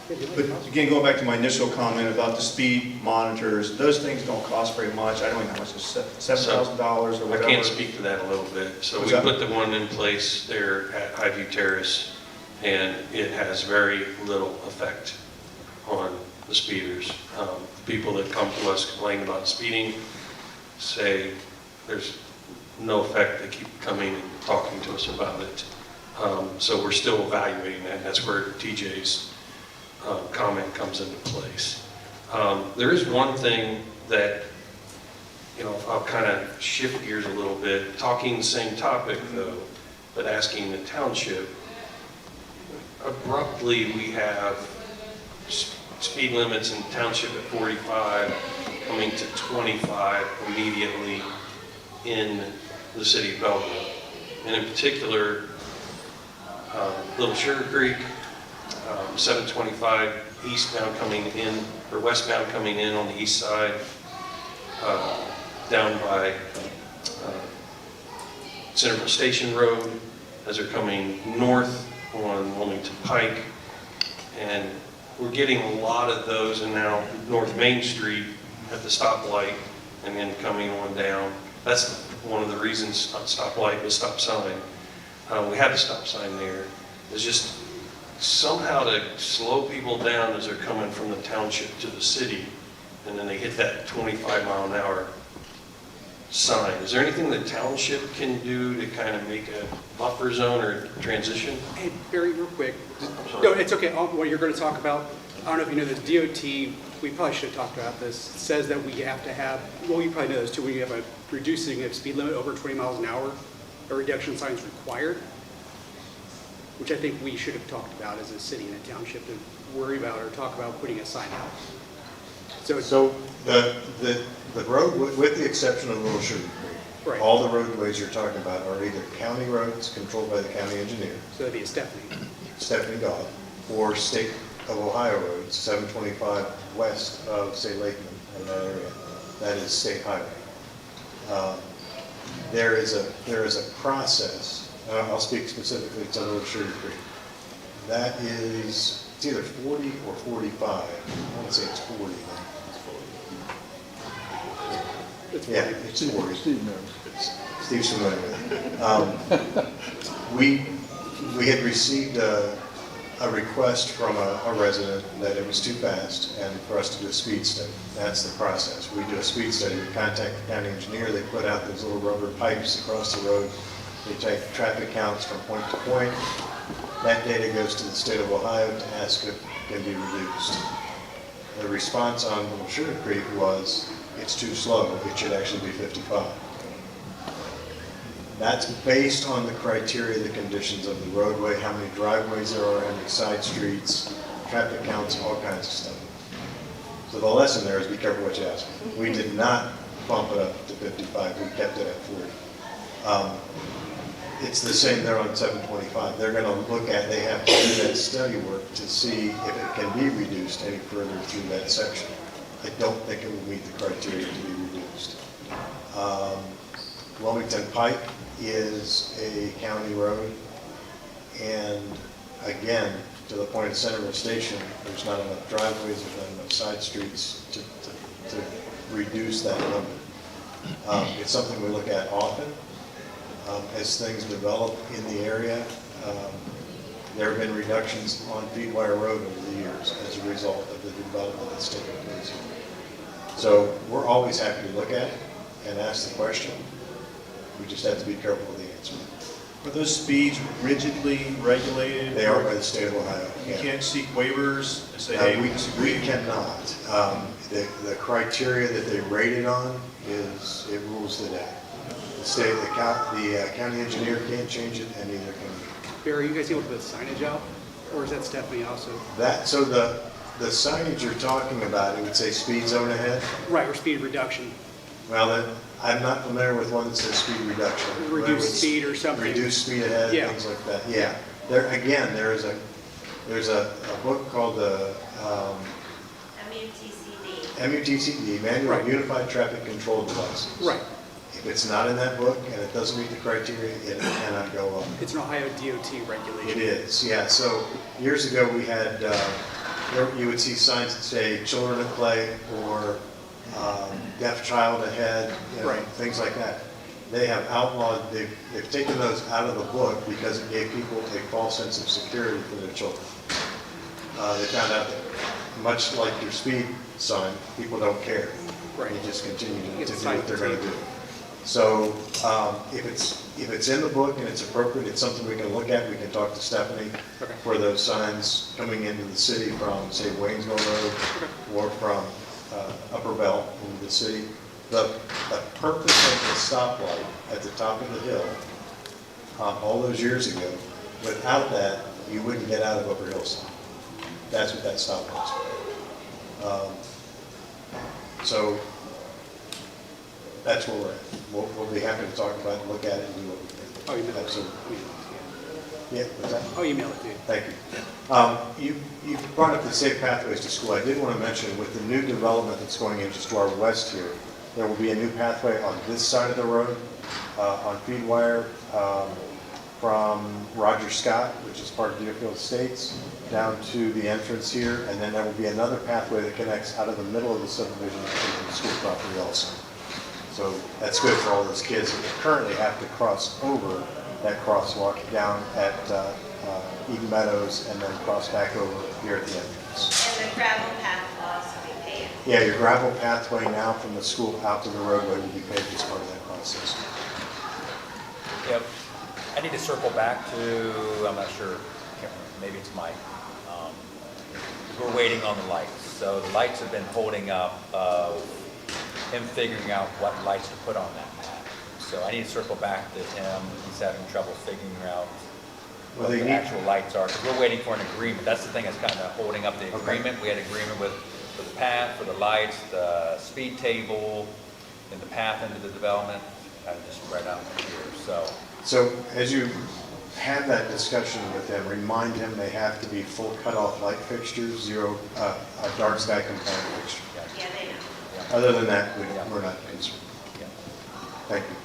But again, going back to my initial comment about the speed monitors, those things don't cost very much. I don't even know how much, it's $7,000 or whatever. I can't speak to that a little bit. So What's we that? put the one in place there at Highview Terrace, and it has very little effect on the speeders. People that come to us complain about speeding say there's no effect. They keep coming and talking to us about it. So we're still evaluating that, and that's where TJ's comment comes into place. There is one thing that, I'll kind of shift gears a little bit, talking the same topic though, but asking the township. Abruptly, we have speed limits in township at 45, coming to 25 immediately in the city of Belleville. And in particular, Little Sugar Creek, 725 eastbound coming in, or westbound coming in on the east side, down by Centerville Station Road, as they're coming north on Wilmington Pike. And we're getting a lot of those, and now North Main Street at the stoplight, and then coming on down. That's one of the reasons, not stoplight, but stop sign. We have the stop sign there. It's just somehow to slow people down as they're coming from the township to the city, and then they hit that 25-mile-an-hour sign. Is there anything the township can do to kind of make a buffer zone or transition? Hey, Barry, real quick. No, it's okay. What you're going to talk about, I don't know if you know this, DOT, we probably should have talked about this, it says that we have to have, well, you probably know this too, when you have a reducing of speed limit over 20 miles an hour, a reduction sign is required, which I think we should have talked about as a city and a township to worry about or talk about putting a sign out. So the road, with the exception of Little Sugar Creek, Right. all the roadways you're talking about are either county roads controlled by the county engineer, So that'd be a Stephanie. Stephanie Dodd, or State of Ohio roads, 725 west of, say, Lakeman, in that area. That is state highway. There is a process, I'll speak specifically to Little Sugar Creek. That is, it's either 40 or 45. I want to say it's 40 now. Yeah, it's 40. Steve knows. Steve's familiar with it. We had received a request from a resident that it was too fast and for us to do a speed study. That's the process. We do a speed study. We contact the county engineer. They put out those little rubber pipes across the road. They take traffic counts from point to point. That data goes to the state of Ohio to ask if it can be reduced. The response on Little Sugar Creek was, it's too slow. It should actually be 55. That's based on the criteria, the conditions of the roadway, how many driveways there are, how many side streets, traffic counts, all kinds of stuff. So the lesson there is be careful what you ask. We did not bump it up to 55. We kept it at 40. It's the same there on 725. They're going to look at, they have to do that study work to see if it can be reduced any further through that section. I don't think it will meet the criteria to be reduced. Wilmington Pike is a county road, and again, to the point of Centerville Station, there's not enough driveways, there's not enough side streets to reduce that number. It's something we look at often as things develop in the area. There have been reductions on Feedwire Road over the years as a result of the development that's taken place here. So we're always happy to look at it and ask the question. We just have to be careful with the answer. Are those speeds rigidly regulated? They are by the state of Ohio. You yeah. can't seek waivers and say, hey, we disagree? We cannot. The criteria that they rated on is, it rules the day. The county engineer can't change it, and neither can we. Barry, are you guys able to put signage out, or is that Stephanie also? So the signage you're talking about, it would say speed zone ahead? Right, or speed reduction. Well, I'm not familiar with one that says speed reduction. Reduced speed or something. Reduced speed ahead, Yeah. things like that, yeah. There's a book called the MUTCD, Manual of Unified Traffic Control Devices. Right. If it's not in that book and it doesn't meet the criteria, it cannot go up. It's an Ohio DOT regulation. It is, yeah. So years ago, we had, you would see signs that say children at play or deaf child ahead, things like that. They have outlawed, they've taken those out of the book because it gave people a false sense of security for their children. They found out that much like your speed sign, people don't care. Right. You just continue to do what they're going to do. So if it's in the book and it's appropriate, it's something we can look at. We can talk to Stephanie for those signs coming into the city from, say, Waynesville Road or from Upper Bell into the city. The purpose of the stoplight at the top of the hill all those years ago, without that, you wouldn't get out of Upper Hillside. That's what that stoplight is. So that's where we're at. We'll be happy to talk about it, look at it, and do what we can. Oh, you mailed Absolutely. it. Yeah, what's that? Oh, you mailed it to you. Thank you. You brought up the safe pathways to school. I did want to mention, with the new development that's going in just to our west here, there will be a new pathway on this side of the road, on Feedwire, from Roger Scott, which is part of Deerfield Estates, down to the entrance here, and then there will be another pathway that connects out of the middle of the subdivision to the school property also. So that's good for all those kids that currently have to cross over that crosswalk down at Eden Meadows and then cross back over here at the entrance. And the gravel path will also be paved. Yeah, your gravel pathway now from the school out to the roadway will be paved as part of that process. Yep. I need to circle back to, I'm not sure, can't remember, maybe it's Mike. We're waiting on the lights. So the lights have been holding up him figuring out what lights to put on that map. So I need to circle back to him. He's having trouble figuring out what the actual lights are. Because we're waiting for an agreement. That's the thing that's kind of holding up the agreement. We had agreement with the path, for the lights, the speed table, and the path into the development. I just right out here. So as you have that discussion with them, remind him they have to be full cutoff light fixtures, zero dark sky compliant fixtures. Yeah, they know. Other than that, we're not concerned. Thank you.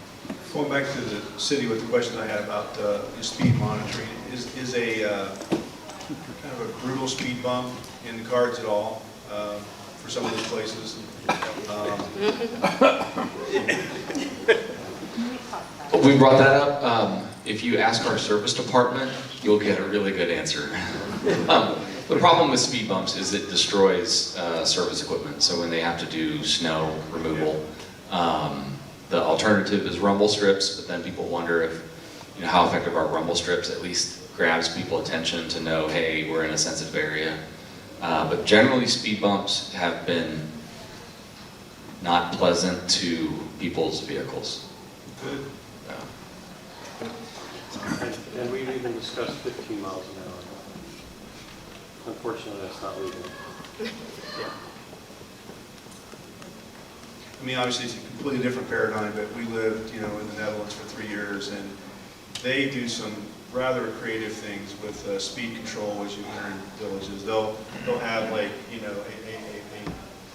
Going back to the city with the question I had about the speed monitoring, is a kind of a brutal speed bump in the cards at all for some of these places? We brought that up. If you ask our service department, you'll get a really good answer. The problem with speed bumps is it destroys service equipment. So when they have to do snow removal, the alternative is rumble strips, but then people wonder if, how effective are rumble strips. At least grabs people's attention to know, hey, we're in a sensitive area. But generally, speed bumps have been not pleasant to people's vehicles. Good. And we've even discussed 15 miles an hour. Unfortunately, that's not legal. I mean, obviously, it's a completely different paradigm, but we lived, in the Netherlands for 3 years, and they do some rather creative things with speed control as you enter villages. They'll have like, a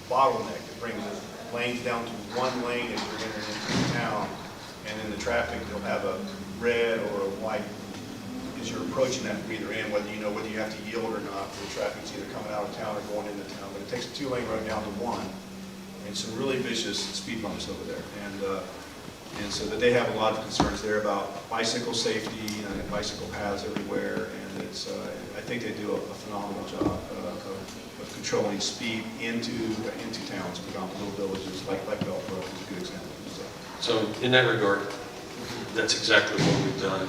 bottleneck that brings the lanes down to one lane as you're entering into town, and in the traffic, they'll have a red or a white as you're approaching that from either end, whether you have to yield or not. The traffic's either coming out of town or going into town, but it takes a 2-lane road down to one. and some really vicious speed bumps over there. And so that they have a lot of concerns there about bicycle safety and bicycle paths everywhere. And it's, I think they do a phenomenal job of controlling speed into towns, predominantly little villages like Bellbrook is a good example. So in that regard, that's exactly what we've done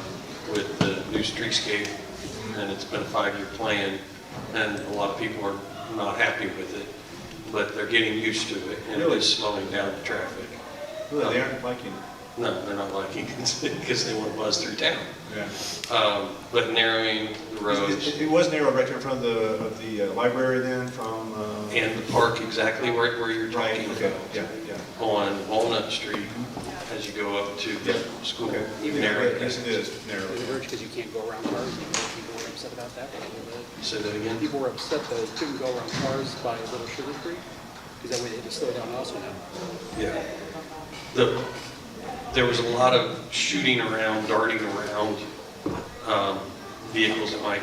with the new streetscape, and it's been a 5-year plan, and a lot of people are not happy with it, but they're getting used to it, and it is slowing down the traffic. Really, they aren't liking it? No, they're not liking it because they want to buzz through town. Yeah. But narrowing the roads. It was narrow right there in front of the library then from... And the park exactly where you're talking okay. about. Yeah, yeah. On Walnut Street as you go up to the school. Okay. Even Narrow. Yes, it is narrow. Is it because you can't go around cars? People were upset about that. Say that again? People were upset that it couldn't go around cars by Little Sugar Creek, because that way they had to slow down also now. Yeah. There was a lot of shooting around, darting around vehicles that might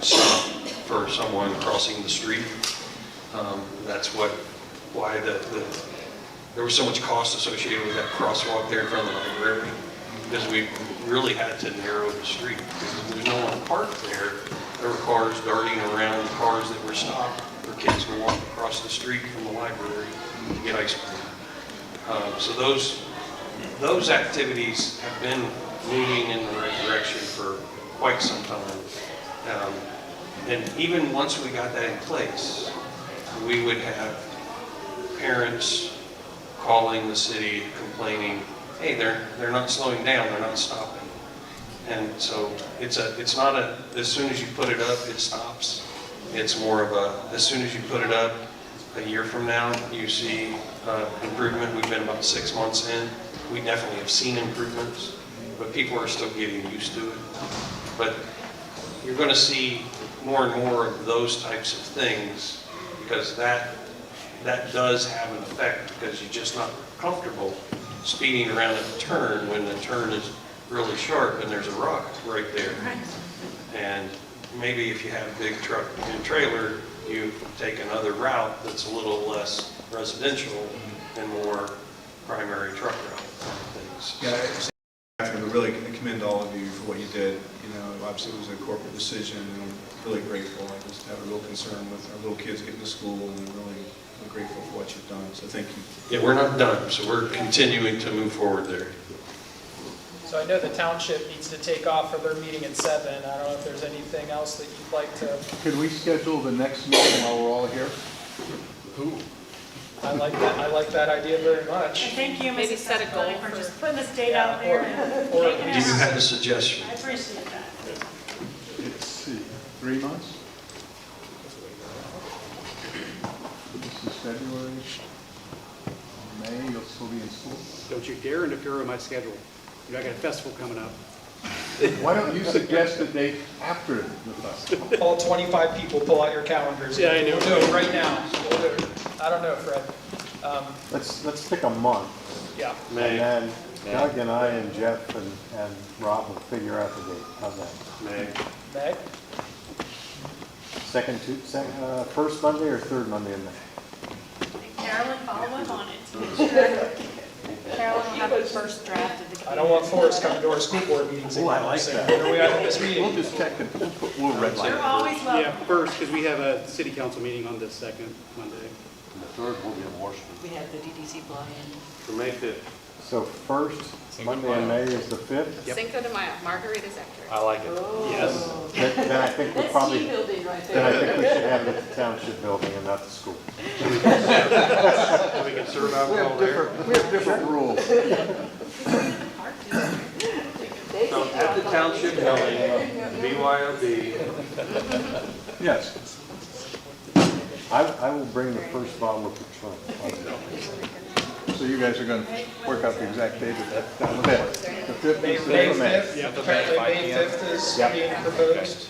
stop for someone crossing the street. That's why there was so much cost associated with that crosswalk there in front of the library, because we really had to narrow the street. Because there's no one parked there. There were cars darting around, cars that were stopped for kids to walk across the street from the library to get ice cream. So those activities have been moving in the right direction for quite some time. And even once we got that in place, we would have parents calling the city complaining, hey, they're not slowing down, they're not stopping. And so it's not as soon as you put it up, it stops. It's more of as soon as you put it up, a year from now, you see improvement. We've been about 6 months in. We definitely have seen improvements, but people are still getting used to it. But you're going to see more and more of those types of things, because that does have an effect, because you're just not comfortable speeding around at the turn when the turn is really sharp and there's a rock right there. And maybe if you have a big truck and trailer, you take another route that's a little less residential and more primary truck route things. Yeah, I really commend all of you for what you did. You know, obviously it was a corporate decision, and I'm really grateful. I just have a real concern with our little kids getting to school, and I'm really grateful for what you've done. So thank you. Yeah, we're not done, so we're continuing to move forward there. So I know the township needs to take off for their meeting at 7. I don't know if there's anything else that you'd like to... Could we schedule the next meeting while we're all here? I like that idea very much. Thank you, Maybe Mrs. set a goal Sesboni, for for- just putting this date out there and or- making it You had happen. a suggestion. I appreciate that. Let's see, 3 months? This is February. May, you'll still be in school? Don't you dare interfere with my schedule. You know, I got a festival coming up. Why don't you suggest a date after the festival? All 25 people pull out your calendars. Yeah, I know. We'll do it right now. We'll do it. I don't know, Fred. Let's pick a month. Yeah. And then Doug and I and Jeff and Rob will figure out the date. How's that? May? First Monday or third Monday in May? Carolyn, follow up on it. Carolyn will have the first draft of the. I don't want Forrest coming to our school board meetings. Oh, I like saying, that. "When are we at this meeting?" We'll just check and we'll red light. You're always welcome. Yeah, first, because we have a city council meeting on the second Monday. And the third will be in Washington. We have the DDC fly-in. For May 5th. So first Monday in May is the 5th? Cinco de Mayo, margaritas after. I like it. Yes. Then I think we That's probably, team building right then I there. think we should have it at the township building and not the school. We can serve alcohol there. We have different rules. So at the township building, BYOB. Yes. I will bring the first bottle of Patron. So you guys are going to work out the exact date of that? The 5th. The 5th May is the day of May. 5th, apparently May 5th is being proposed.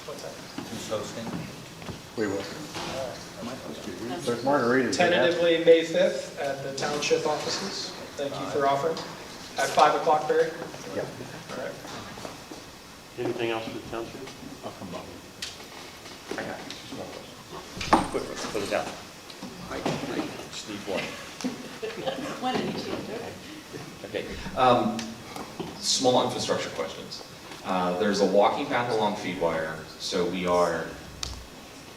What's that? Who's hosting? We will. There's margaritas. Tentatively May 5th at the township offices. Thank you for offering. At 5 o'clock, Barry? Yeah. All right. Anything else for the township? I'll come back. Quick, let's close it out. Just need one. One in each hand. Okay. Small infrastructure questions. There's a walking path along Feedwire, so we are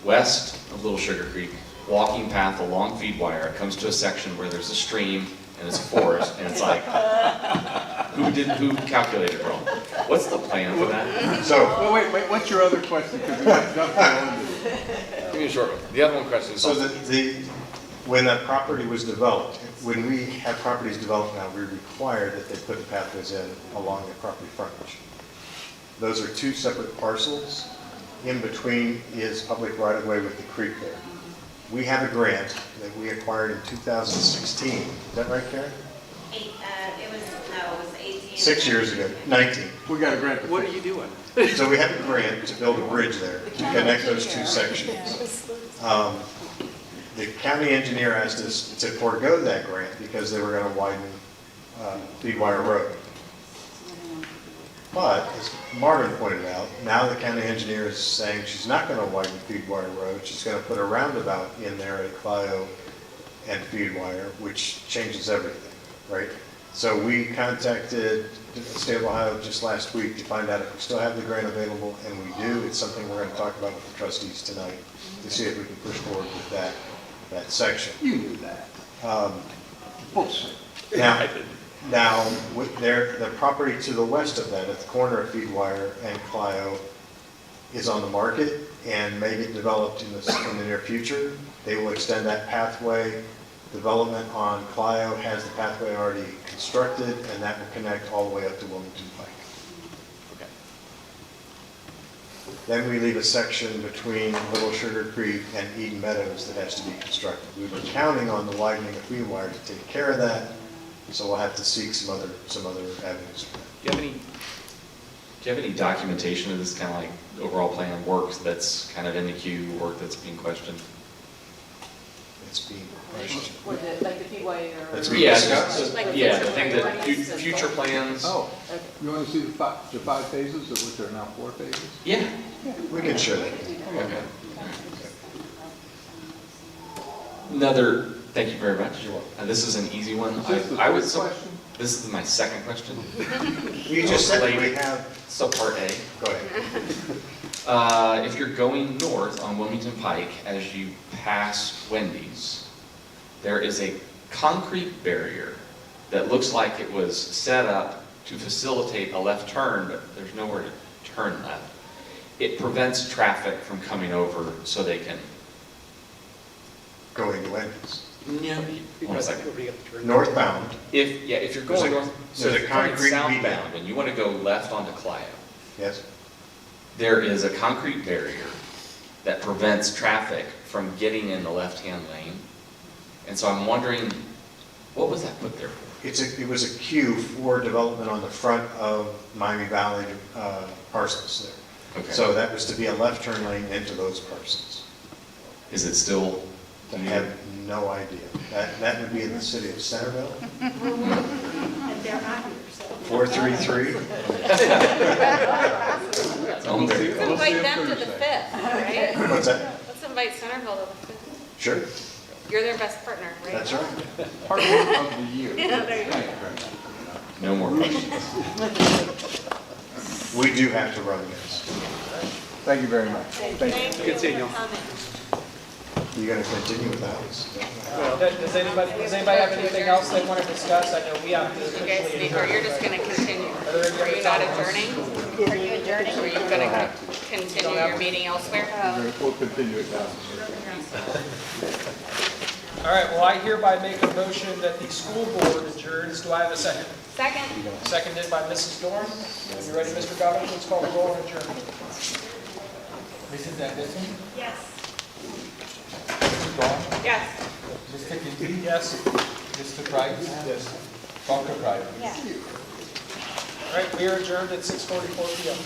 west of Little Sugar Creek, walking path along Feedwire. It comes to a section where there's a stream and it's a forest, and it's like, who calculated wrong? What's the plan for that? So, well, wait, what's your other question? Because we got stuff going on. Give me a short one. The other one question is So also- when that property was developed, when we have properties developed now, we require that they put the pathways in along the property frontage. Those are two separate parcels. In between is public right-of-way with the creek there. We have a grant that we acquired in 2016. Is that right, Karen? It was 18. 6 years ago, 19. We got a grant. What are you doing? So we have a grant to build a bridge there to connect those two sections. The county engineer asked us to forego that grant because they were going to widen Feedwire Road. But, as Marvin pointed out, now the county engineer is saying she's not going to widen Feedwire Road. She's going to put a roundabout in there at Clio and Feedwire, which changes everything, right? So we contacted the state of Ohio just last week to find out if we still have the grant available, and we do. It's something we're going to talk about with the trustees tonight to see if we can push forward with that section. You knew that. Bullshit. Now, the property to the west of that, at the corner of Feedwire and Clio, is on the market and may get developed in the near future. They will extend that pathway. Development on Clio has the pathway already constructed, and that will connect all the way up to Wilmington Pike. Okay. Then we leave a section between Little Sugar Creek and Eden Meadows that has to be constructed. We were counting on the widening of Feedwire to take care of that, so we'll have to seek some other avenues for that. Do you have any documentation of this kind of like overall plan work that's kind of in the queue, work that's being questioned? It's being questioned. Like the Feedway or? That's Yeah, discussed. yeah, the thing that future plans. Oh, you want to see the five phases, of which there are now 4 phases? Yeah. We can share that. Okay. Another, thank you very much. This is an easy one. Is this the I would. third question? This is my second question. You just said that we have. Subpart A. Go ahead. If you're going north on Wilmington Pike, as you pass Wendy's, there is a concrete barrier that looks like it was set up to facilitate a left turn, but there's nowhere to turn left. It prevents traffic from coming over so they can. Going to Wendy's. Yeah. One second. Northbound. If you're going north, so there's a if you're coming concrete southbound median. and you want to go left onto Clio, Yes. there is a concrete barrier that prevents traffic from getting in the left-hand lane. And so I'm wondering, what was that put there for? It was a queue for development on the front of Miami Valley parcels there. Okay. So that was to be a left turn lane into those parcels. Is it still? I have no idea. That would be in the city of Centerville. And they're not here, so. 433. Let's invite them to the 5th, right? What's that? Let's invite Centerville to the 5th. Sure. You're their best partner, right? That's right. Partner of the year. Yeah, there you go. Thank you very much. No more questions. We do have to run this. Thank you very much. Thank you. Continue. You're going to continue with Alex? Does anybody have anything else they want to discuss? I know we have to You guys officially speak, or you're just going to continue? Are you not adjourning? Are you adjourning? Or are you going to continue your meeting elsewhere? We'll continue it now. All right, well, I hereby make a motion that the school board adjourns. Do I have a second? Second. Seconded by Mrs. Dorn. Are you ready, Mr. Governor? Please call the roll and adjourn. Mrs. Anderson? Yes. Mr. Dawn? Yes. Mr. Kintley? Yes. Mr. Price? Yes. Dr. Price? Yes. All right, we are adjourned at 6:44 p.m.